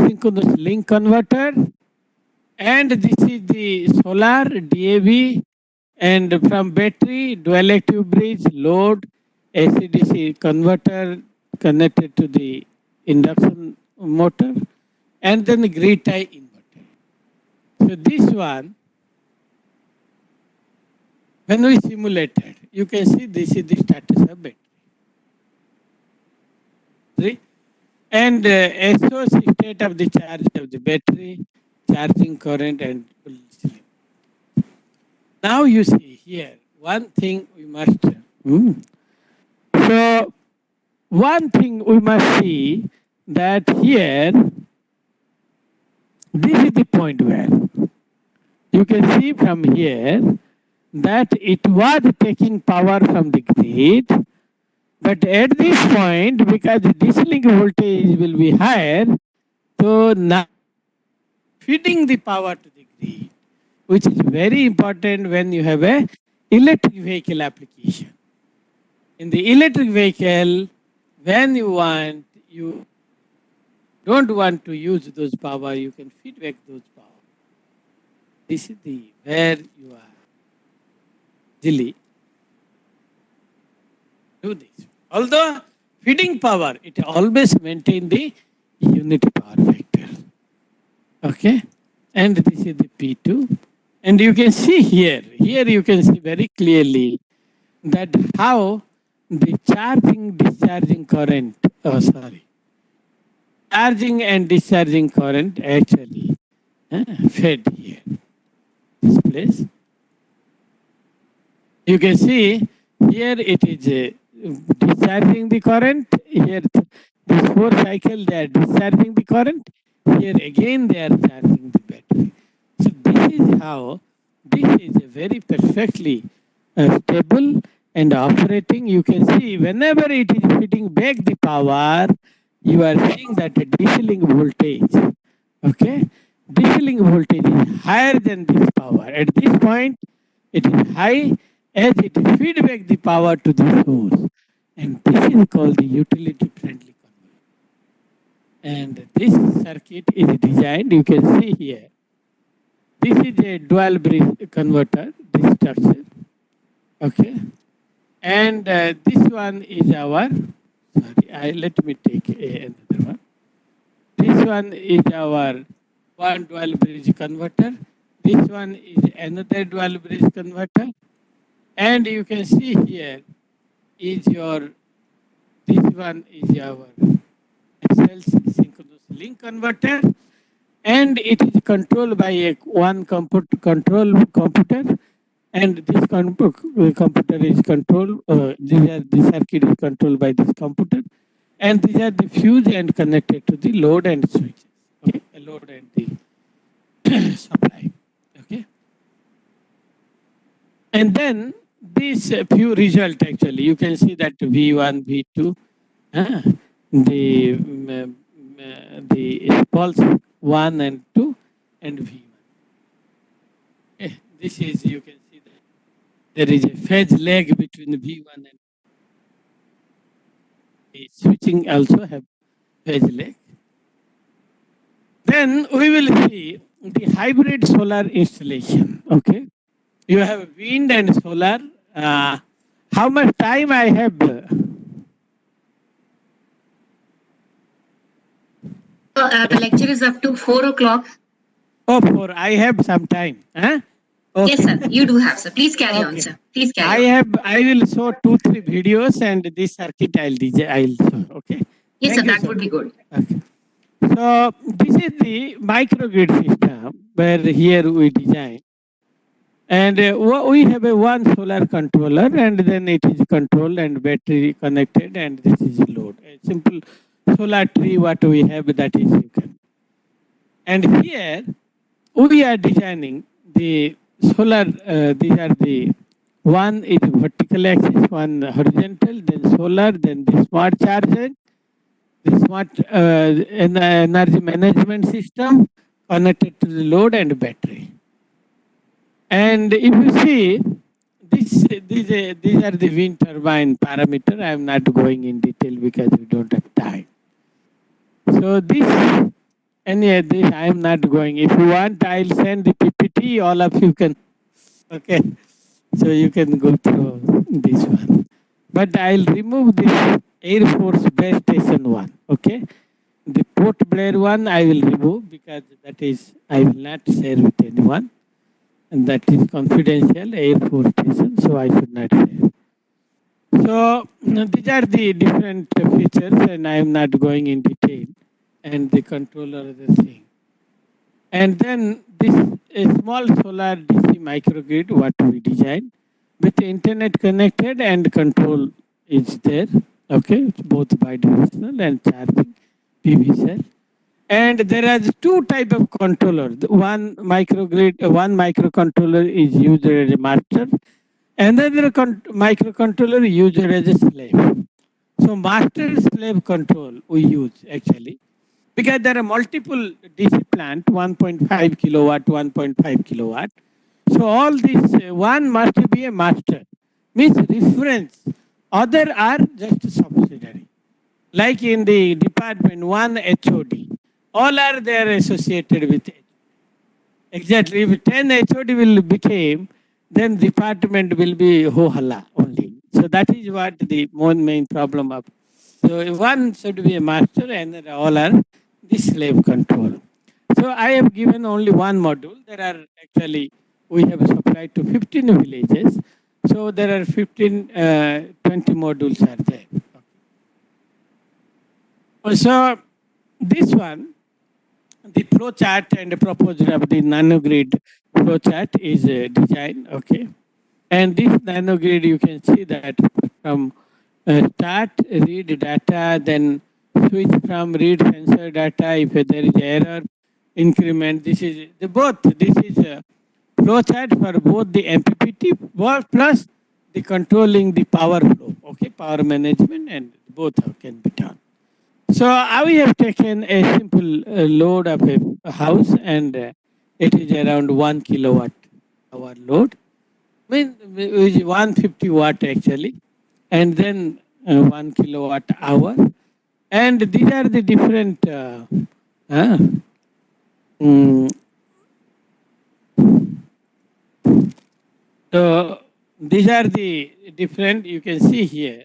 synchronous link converter, and this is the solar DAV, and from battery dual active bridge load AC/DC converter connected to the induction motor, and then the grid tie inverter. So this one, when we simulated, you can see this is the status of battery. See? And SOC state of the charge of the battery, charging current, and full sleep. Now you see here, one thing we must. So one thing we must see that here, this is the point where you can see from here that it was taking power from the grid, but at this point, because the DC-link voltage will be higher, so now feeding the power to the grid, which is very important when you have a electric vehicle application. In the electric vehicle, when you don't want to use those power, you can feed back those power. This is the where you are easily do this. Although feeding power, it always maintain the unity power factor. Okay, and this is the P2, and you can see here you can see very clearly that how the discharging current, charging and discharging current actually fed here, this place. You can see here it is discharging the current, here this 4 cycle they are discharging the current, here again they are charging the battery. So this is how, this is a very perfectly stable and operating. You can see whenever it is feeding back the power, you are seeing that the DC-link voltage, okay, DC-link voltage is higher than this power. At this point, it is high as it feeds back the power to the source. And this is called the utility friendly converter. And this circuit is designed, you can see here. This is a dual bridge converter, this structure. Okay. And this one is our, let me take another one. This one is our one dual bridge converter. This one is another dual bridge converter. And you can see here is your, this one is our SLC synchronous link converter, and it is controlled by a one control computer, and this computer is controlled, the circuit is controlled by this computer, and these are the fuse and connected to the load and switches, okay, load and the supply, okay. And then this few result actually, you can see that V1, V2, the pulse 1 and 2 and V1. Okay. This is, you can see that there is a phase lag between V1 and the switching also have phase lag. Then we will see the hybrid solar installation. Okay, you have wind and solar. How much time I have? The lecture is up to 4 o'clock. Oh, four. I have some time. Huh? Okay. Yes, sir. You do have, sir. Please carry on, Okay. sir. Please carry on. I will show 2-3 videos and this circuit I'll show. Okay. Yes, sir. Thank you That so would be much. good. Okay. So this is the microgrid system where here we design. And we have a one solar controller and then it is controlled and battery connected and this is load. A simple solar tree what we have that is you can. And here we are designing the solar, these are the one is vertical axis, one horizontal, then solar, then the smart charger, the smart energy management system connected to the load and battery. And if you see, these are the wind turbine parameter. I am not going in detail because we don't have time. So this, this I am not going. If you want, I'll send the PPT. All of you can. Okay. So you can go through this one. But I'll remove this Air Force Base Station one. Okay. The Port Blair one I will remove because that is I will not share with anyone. And that is confidential Air Force Station, so I should not share. So these are the different features, and I am not going in detail. And the controller of the thing. And then this a small solar DC microgrid, what we designed, with the internet connected and control is there. Okay, it's both bidirectional and charging PV cell. And there are two type of controller. One microgrid, one microcontroller is used as a master. Another microcontroller used as a slave. So master slave control we use actually because there are multiple DC plant 1.5 kilowatt, 1.5 kilowatt. So all this one must be a master means reference. Other are just subsidiary. Like in the department, one HOD. All are there associated with it. Exactly. If 10 HOD will become, then department will be ho-halla only. So that is what the main problem of. So one should be a master and all are the slave control. So I have given only one module. There are actually, we have supplied to 15 villages. So there are 15, 20 modules are there. So this one, the flow chart and proposal of the nanogrid flow chart is designed, okay. And this nanogrid, you can see that from start, read data, then switch from read sensor data, if there is error, increment, this is the both, this is a flow chart for both the MPPT plus the controlling the power flow, okay, power management and both can be done. So we have taken a simple load of a house and it is around 1 kilowatt hour load. I mean, which is 150 watt actually, and then 1 kilowatt hour. And these are the different, uh, mm, so these are the different, you can see here.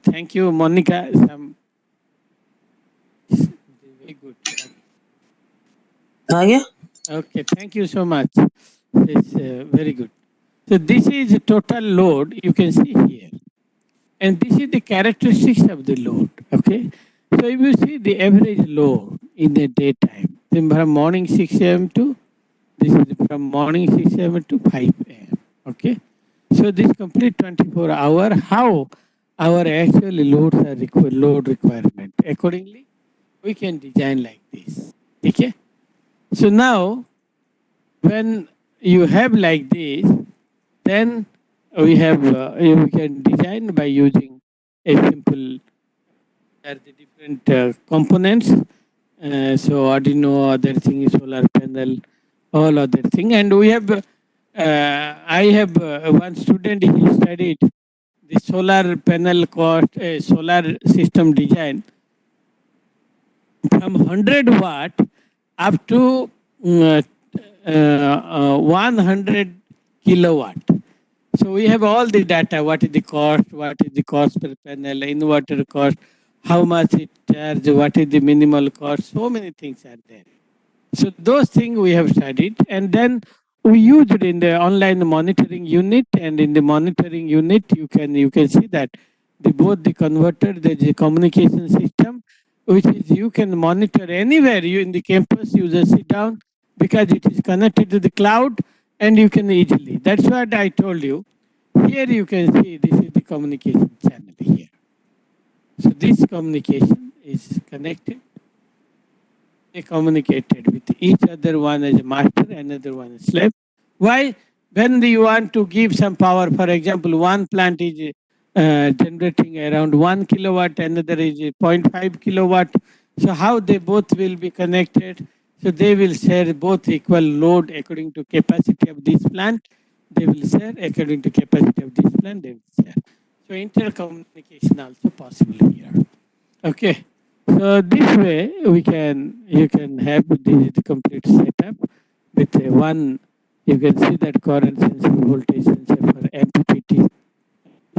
Thank you, Monica. Very good. Okay, thank you so much. It's very good. So this is total load you can see here. And this is the characteristics of the load. Okay. So if you see the average load in the daytime, then from morning 6 a.m. to this is from morning 6 a.m. to 5 a.m. Okay. So this complete 24 hour, how our actual loads are load requirement. Accordingly, we can design like this. Okay. So now when you have like this, then we have we can design by using a simple the different components. So Arduino, other thing is solar panel, all other thing, and we have. I have one student. He studied the solar panel cost, solar system design from 100 watt up to 100 kilowatt. So we have all the data, what is the cost per panel, inverter cost, how much it charge, what is the minimal cost, so many things are there. So those things we have studied, and then we used it in the online monitoring unit. And in the monitoring unit, you can see that both the converter, the communication system, which is you can monitor anywhere you in the campus. You just sit down because it is connected to the cloud, and you can easily. That's what I told you. Here you can see this is the communication channel here. So this communication is connected. They communicated with each other, one as a master, another one as slave. Why? When you want to give some power, for example, one plant is generating around 1 kilowatt, another is zero point 0.5 kilowatt. So how they both will be connected? So they will share both equal load according to capacity of this plant. They will share according to capacity of this plant. They will share. So intercommunication also possible here. Okay. So this way you can have the complete setup with one. You can see that current sensor, voltage sensor for MPPT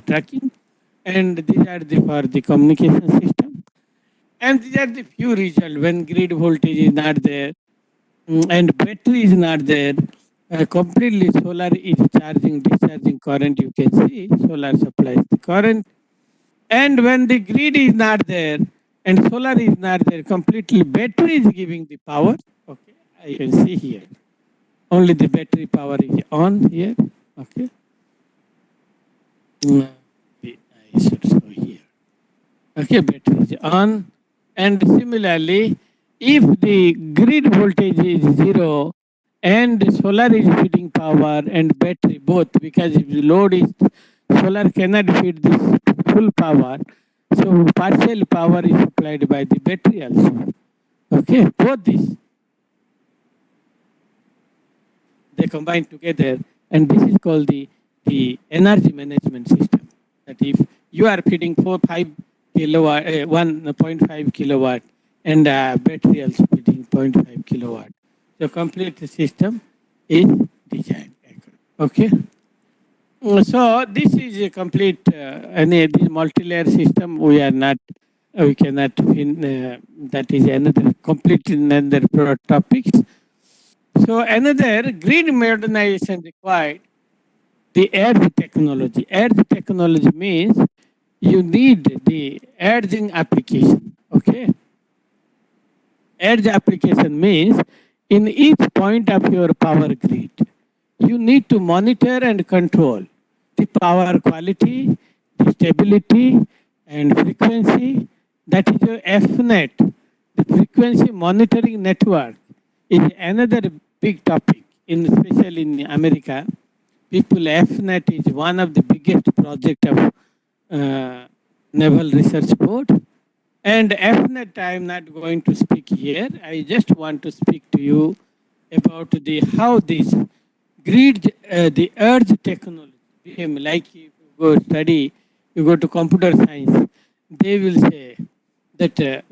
tracking, and these are for the communication system. And these are the few results when grid voltage is not there, and battery is not there. Completely solar is charging, discharging current. You can see solar supplies the current. And when the grid is not there and solar is not there, completely battery is giving the power. Okay, I can see here. Only the battery power is on here. Okay. Mm, I should show here. Okay, battery is on. And similarly, if the grid voltage is zero and solar is feeding power and battery both, because if the load is solar cannot feed this full power, so partial power is supplied by the battery also. Okay, both these they combine together, and this is called the energy management system. That if you are feeding 5 kilowatt, 1.5 kilowatt, and battery also feeding 0.5 kilowatt, the complete system is designed. Okay. So this is a complete any this multi-layer system. We are not, we cannot. That is another complete another topics. So another grid modernization required the edge technology. Edge technology means you need the edging application. Okay. Edge application means in each point of your power grid, you need to monitor and control the power quality, the stability, and frequency. That is your FNet. The frequency monitoring network is another big topic, in especially in America. People, FNet is one of the biggest project of Naval Research Board. And FNet, I am not going to speak here. I just want to speak to you about the how this grid, the earth technology became like if you go study, you go to computer science, they will say that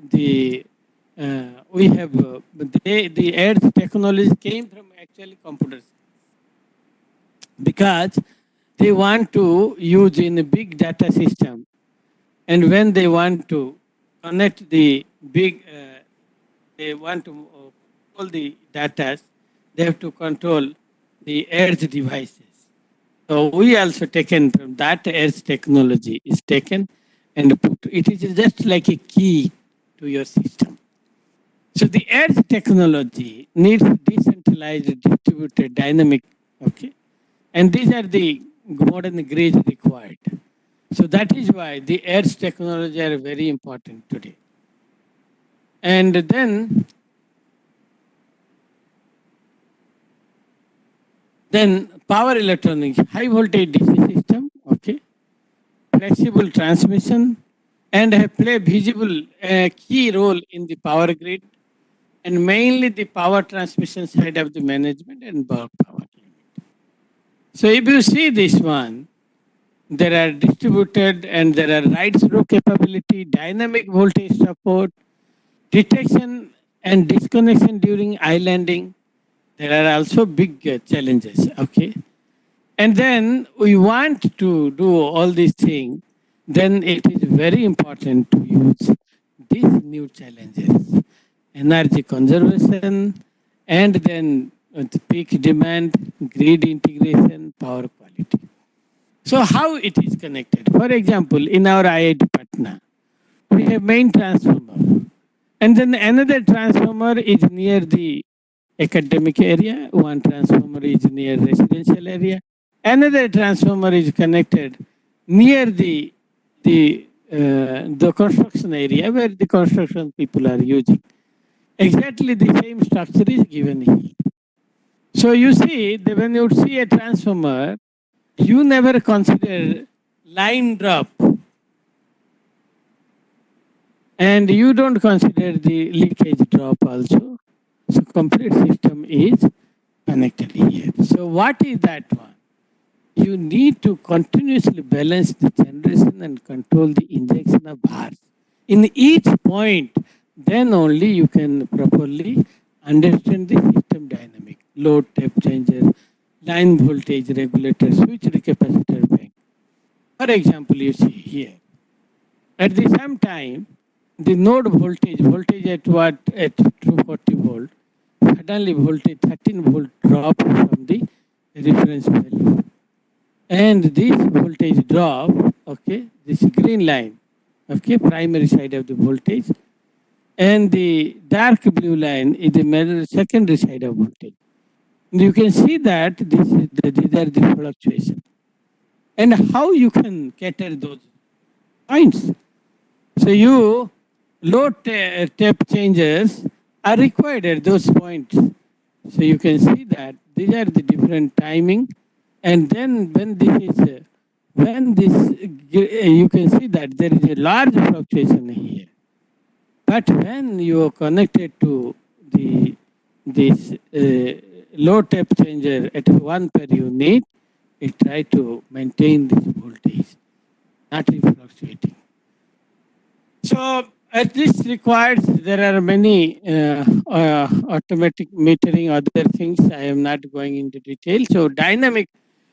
we have the earth technology came from actually computers because they want to use in a big data system, and when they want to connect the big, they want to control the data, they have to control the edge devices. So we also taken from that edge technology is taken and put, it is just like a key to your system. So the edge technology needs decentralized, distributed, dynamic, okay? And these are the modern grids required. So that is why the edge technology are very important today. And then power electronics, high voltage DC system, okay, flexible transmission, and have play visible key role in the power grid, and mainly the power transmission side of the management and bulk power. So if you see this one, there are distributed and there are ride-through capability, dynamic voltage support, detection and disconnection during islanding. There are also big challenges. Okay. And then we want to do all these things, then it is very important to use these new challenges: energy conservation, and then the peak demand, grid integration, power quality. So how it is connected? For example, in our IIT Patna, we have main transformer, and then another transformer is near the academic area, one transformer is near residential area, another transformer is connected near the construction area where the construction people are using. Exactly the same structure is given here. So you see, when you see a transformer, you never consider line drop, and you don't consider the leakage drop also. So complete system is connected here. So what is that one? You need to continuously balance the generation and control the injection of bars in each point. Then only you can properly understand the system dynamic, load tape changer, line voltage regulator, switched capacitor bank. For example, you see here, at the same time, the node voltage at what? At 240 volt, suddenly voltage 13 volt drop from the reference value. And this voltage drop, okay, this green line, okay, primary side of the voltage, and the dark blue line is the secondary side of voltage. You can see that these are the fluctuations. And how you can cater those points? So you tape changers are required at those points. So you can see that these are the different timing, and then when this you can see that there is a large fluctuation here. But when you are connected to the this low tape changer at 1 per unit, it try to maintain this voltage, not fluctuating. So this requires, there are many automatic metering, other things. I am not going into detail. So dynamic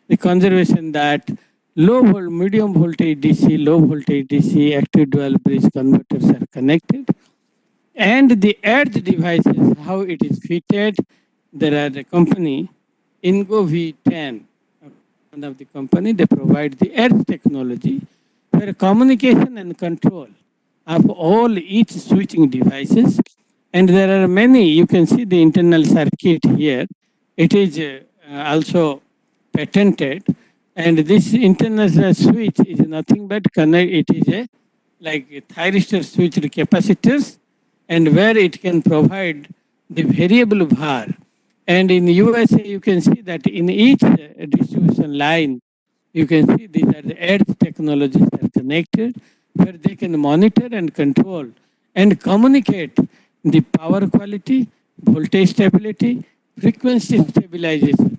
the conservation, that medium voltage DC, low voltage DC, active dual bridge converters are connected. And the edge devices, how it is fitted. There are the company, Ingo V10, one of the company, they provide the edge technology for communication and control of all each switching devices. And there are many, you can see the internal circuit here. It is also patented. And this internal switch is nothing but connect, it is a like a thyristor switched capacitors, and where it can provide the variable var. And in USA, you can see that in each distribution line, you can see these are the edge technologies are connected, where they can monitor and control and communicate the power quality, voltage stability, frequency stabilization,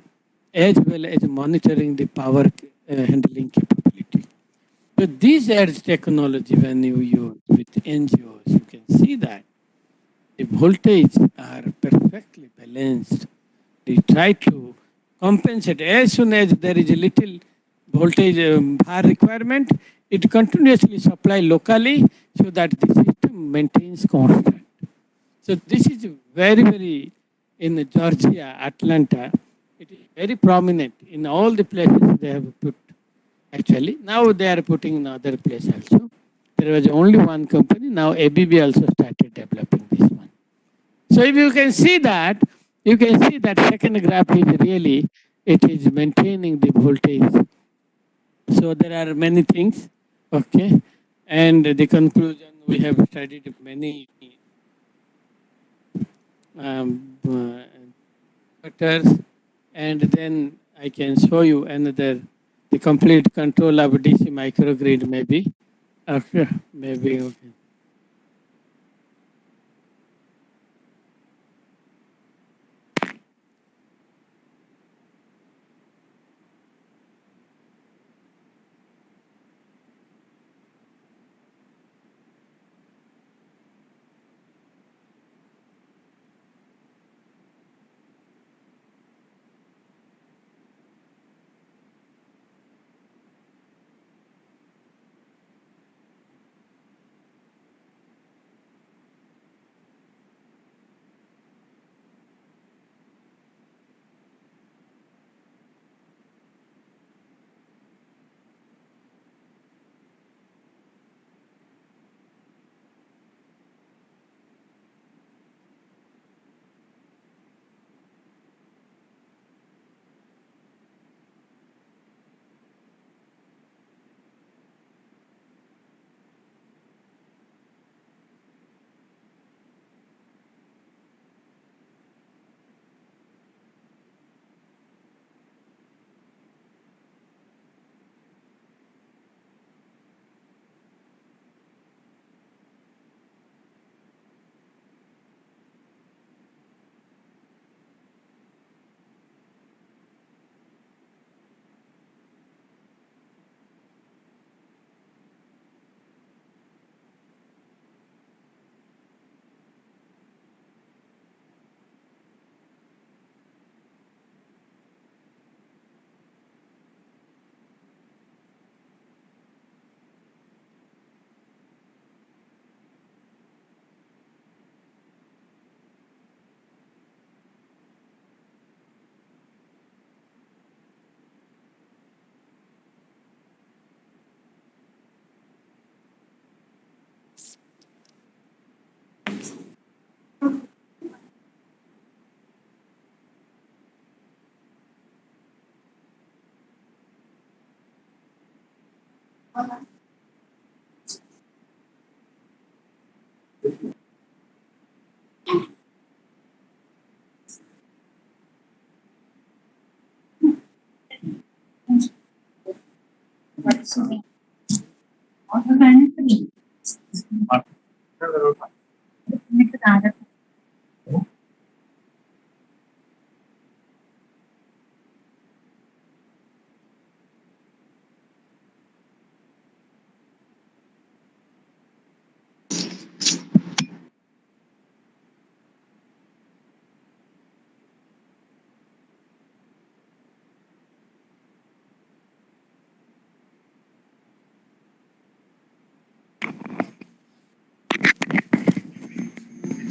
as well as monitoring the power handling capability. But these edge technology, when you use with NGOs, you can see that the voltage are perfectly balanced. They try to compensate as soon as there is a little voltage bar requirement, it continuously supply locally so that the system maintains constant. So this is very, very, in Georgia, Atlanta, it is very prominent in all the places they have put. Actually, now they are putting in other place also. There was only one company. Now ABB also started developing this one. So if you can see that, you can see that second graph is really, it is maintaining the voltage. So there are many things, okay. And the conclusion, we have studied many factors, and then I can show you another, the complete control of DC microgrid maybe. Okay, maybe. Okay.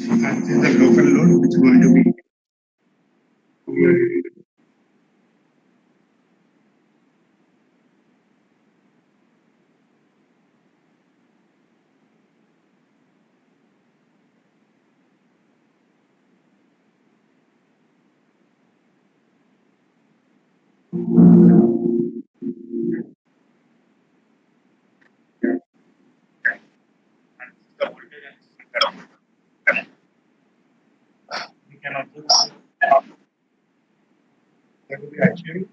And this is the local load which is going to be we can observe that will be achieved.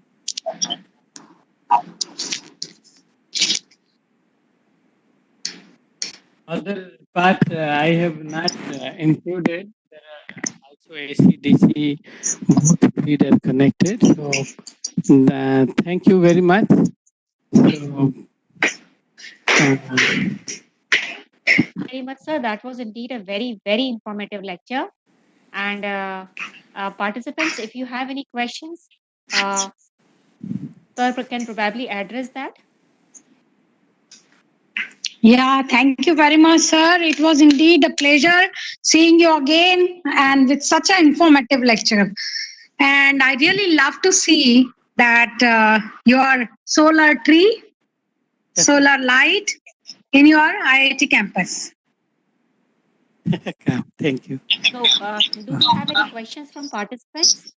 Other part I have not included. There are also AC/DC both feed are connected. So thank you very much. So, Very much, sir. That was indeed a very, very informative lecture. And participants, if you have any questions, sir can probably address that. Yeah, thank you very much, sir. It was indeed a pleasure seeing you again and with such an informative lecture. And I really love to see that your solar tree, solar light in your IIT campus. thank you. So, do we have any questions from participants?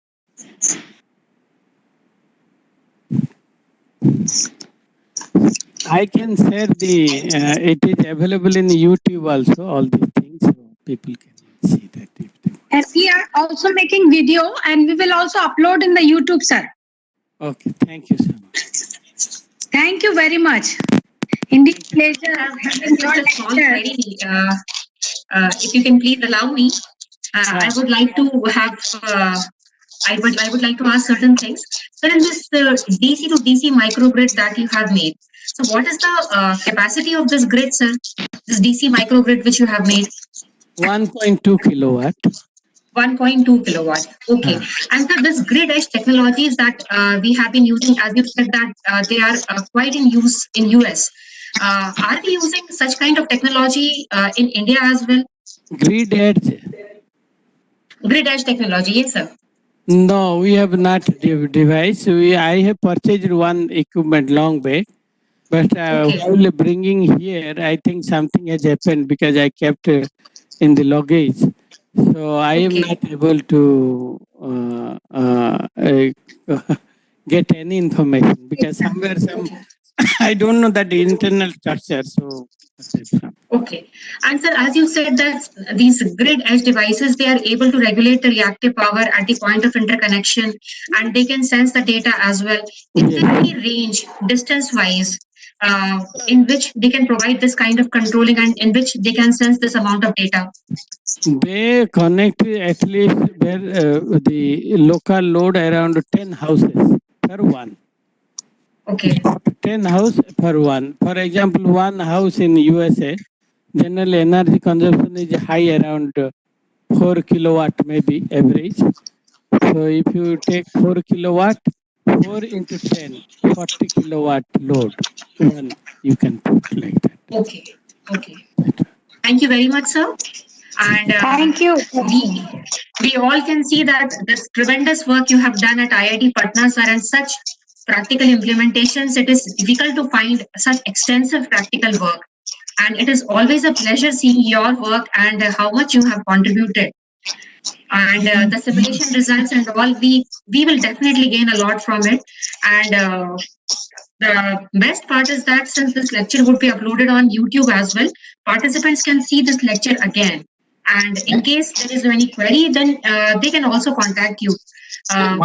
I can share it is available in YouTube also, all these things, so people can see that. If they And we are also making video and we will also upload in the YouTube, sir. Okay, thank you so much. Thank you very much. Indeed, pleasure having your Just a small lecture. query. If you can please allow me, I would like to have. I would like to ask certain things. So in this DC to DC microgrid that you have made, so what is the capacity of this grid, sir? This DC microgrid which you have made? 1.2 kilowatt. 1.2 kilowatt. Okay. And so this grid edge technologies that we have been using, as you said that they are quite in use in US. Are we using such kind of technology in India as well? Grid edge. Grid edge technology, yes, sir. No, we have not device. I have purchased one equipment long back, but while bringing here, I think something has happened because I kept in the luggage. So I am not able to get any information because somewhere I don't know that internal structure. So Okay. And sir, as you said that these grid edge devices, they are able to regulate the reactive power at the point of interconnection and they can sense the data as well. Is there any range, distance-wise, in which they can provide this kind of controlling and in which they can sense this amount of data? they connect at least where the local load around 10 houses per one. Okay. 10 house per one. For example, one house in USA, general energy consumption is high around 4 kilowatt maybe average. So if you take 4 kilowatt, 4 into 10, 40 kilowatt load, one you can put like that. Okay. Okay. Thank you very much, sir. And thank you. We all can see that this tremendous work you have done at IIT Patna, sir, and such practical implementations. It is difficult to find such extensive practical work. And it is always a pleasure seeing your work and how much you have contributed. And the simulation results and all, we will definitely gain a lot from it. And The best part is that since this lecture would be uploaded on YouTube as well, participants can see this lecture again. And in case there is any query, then they can also contact you. So,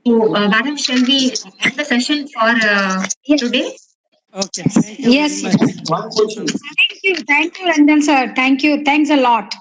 madam, shall we end the session for today? Okay. Thank you Yes. very much. Thank you, Ranjan sir. Thank you. Thanks a lot.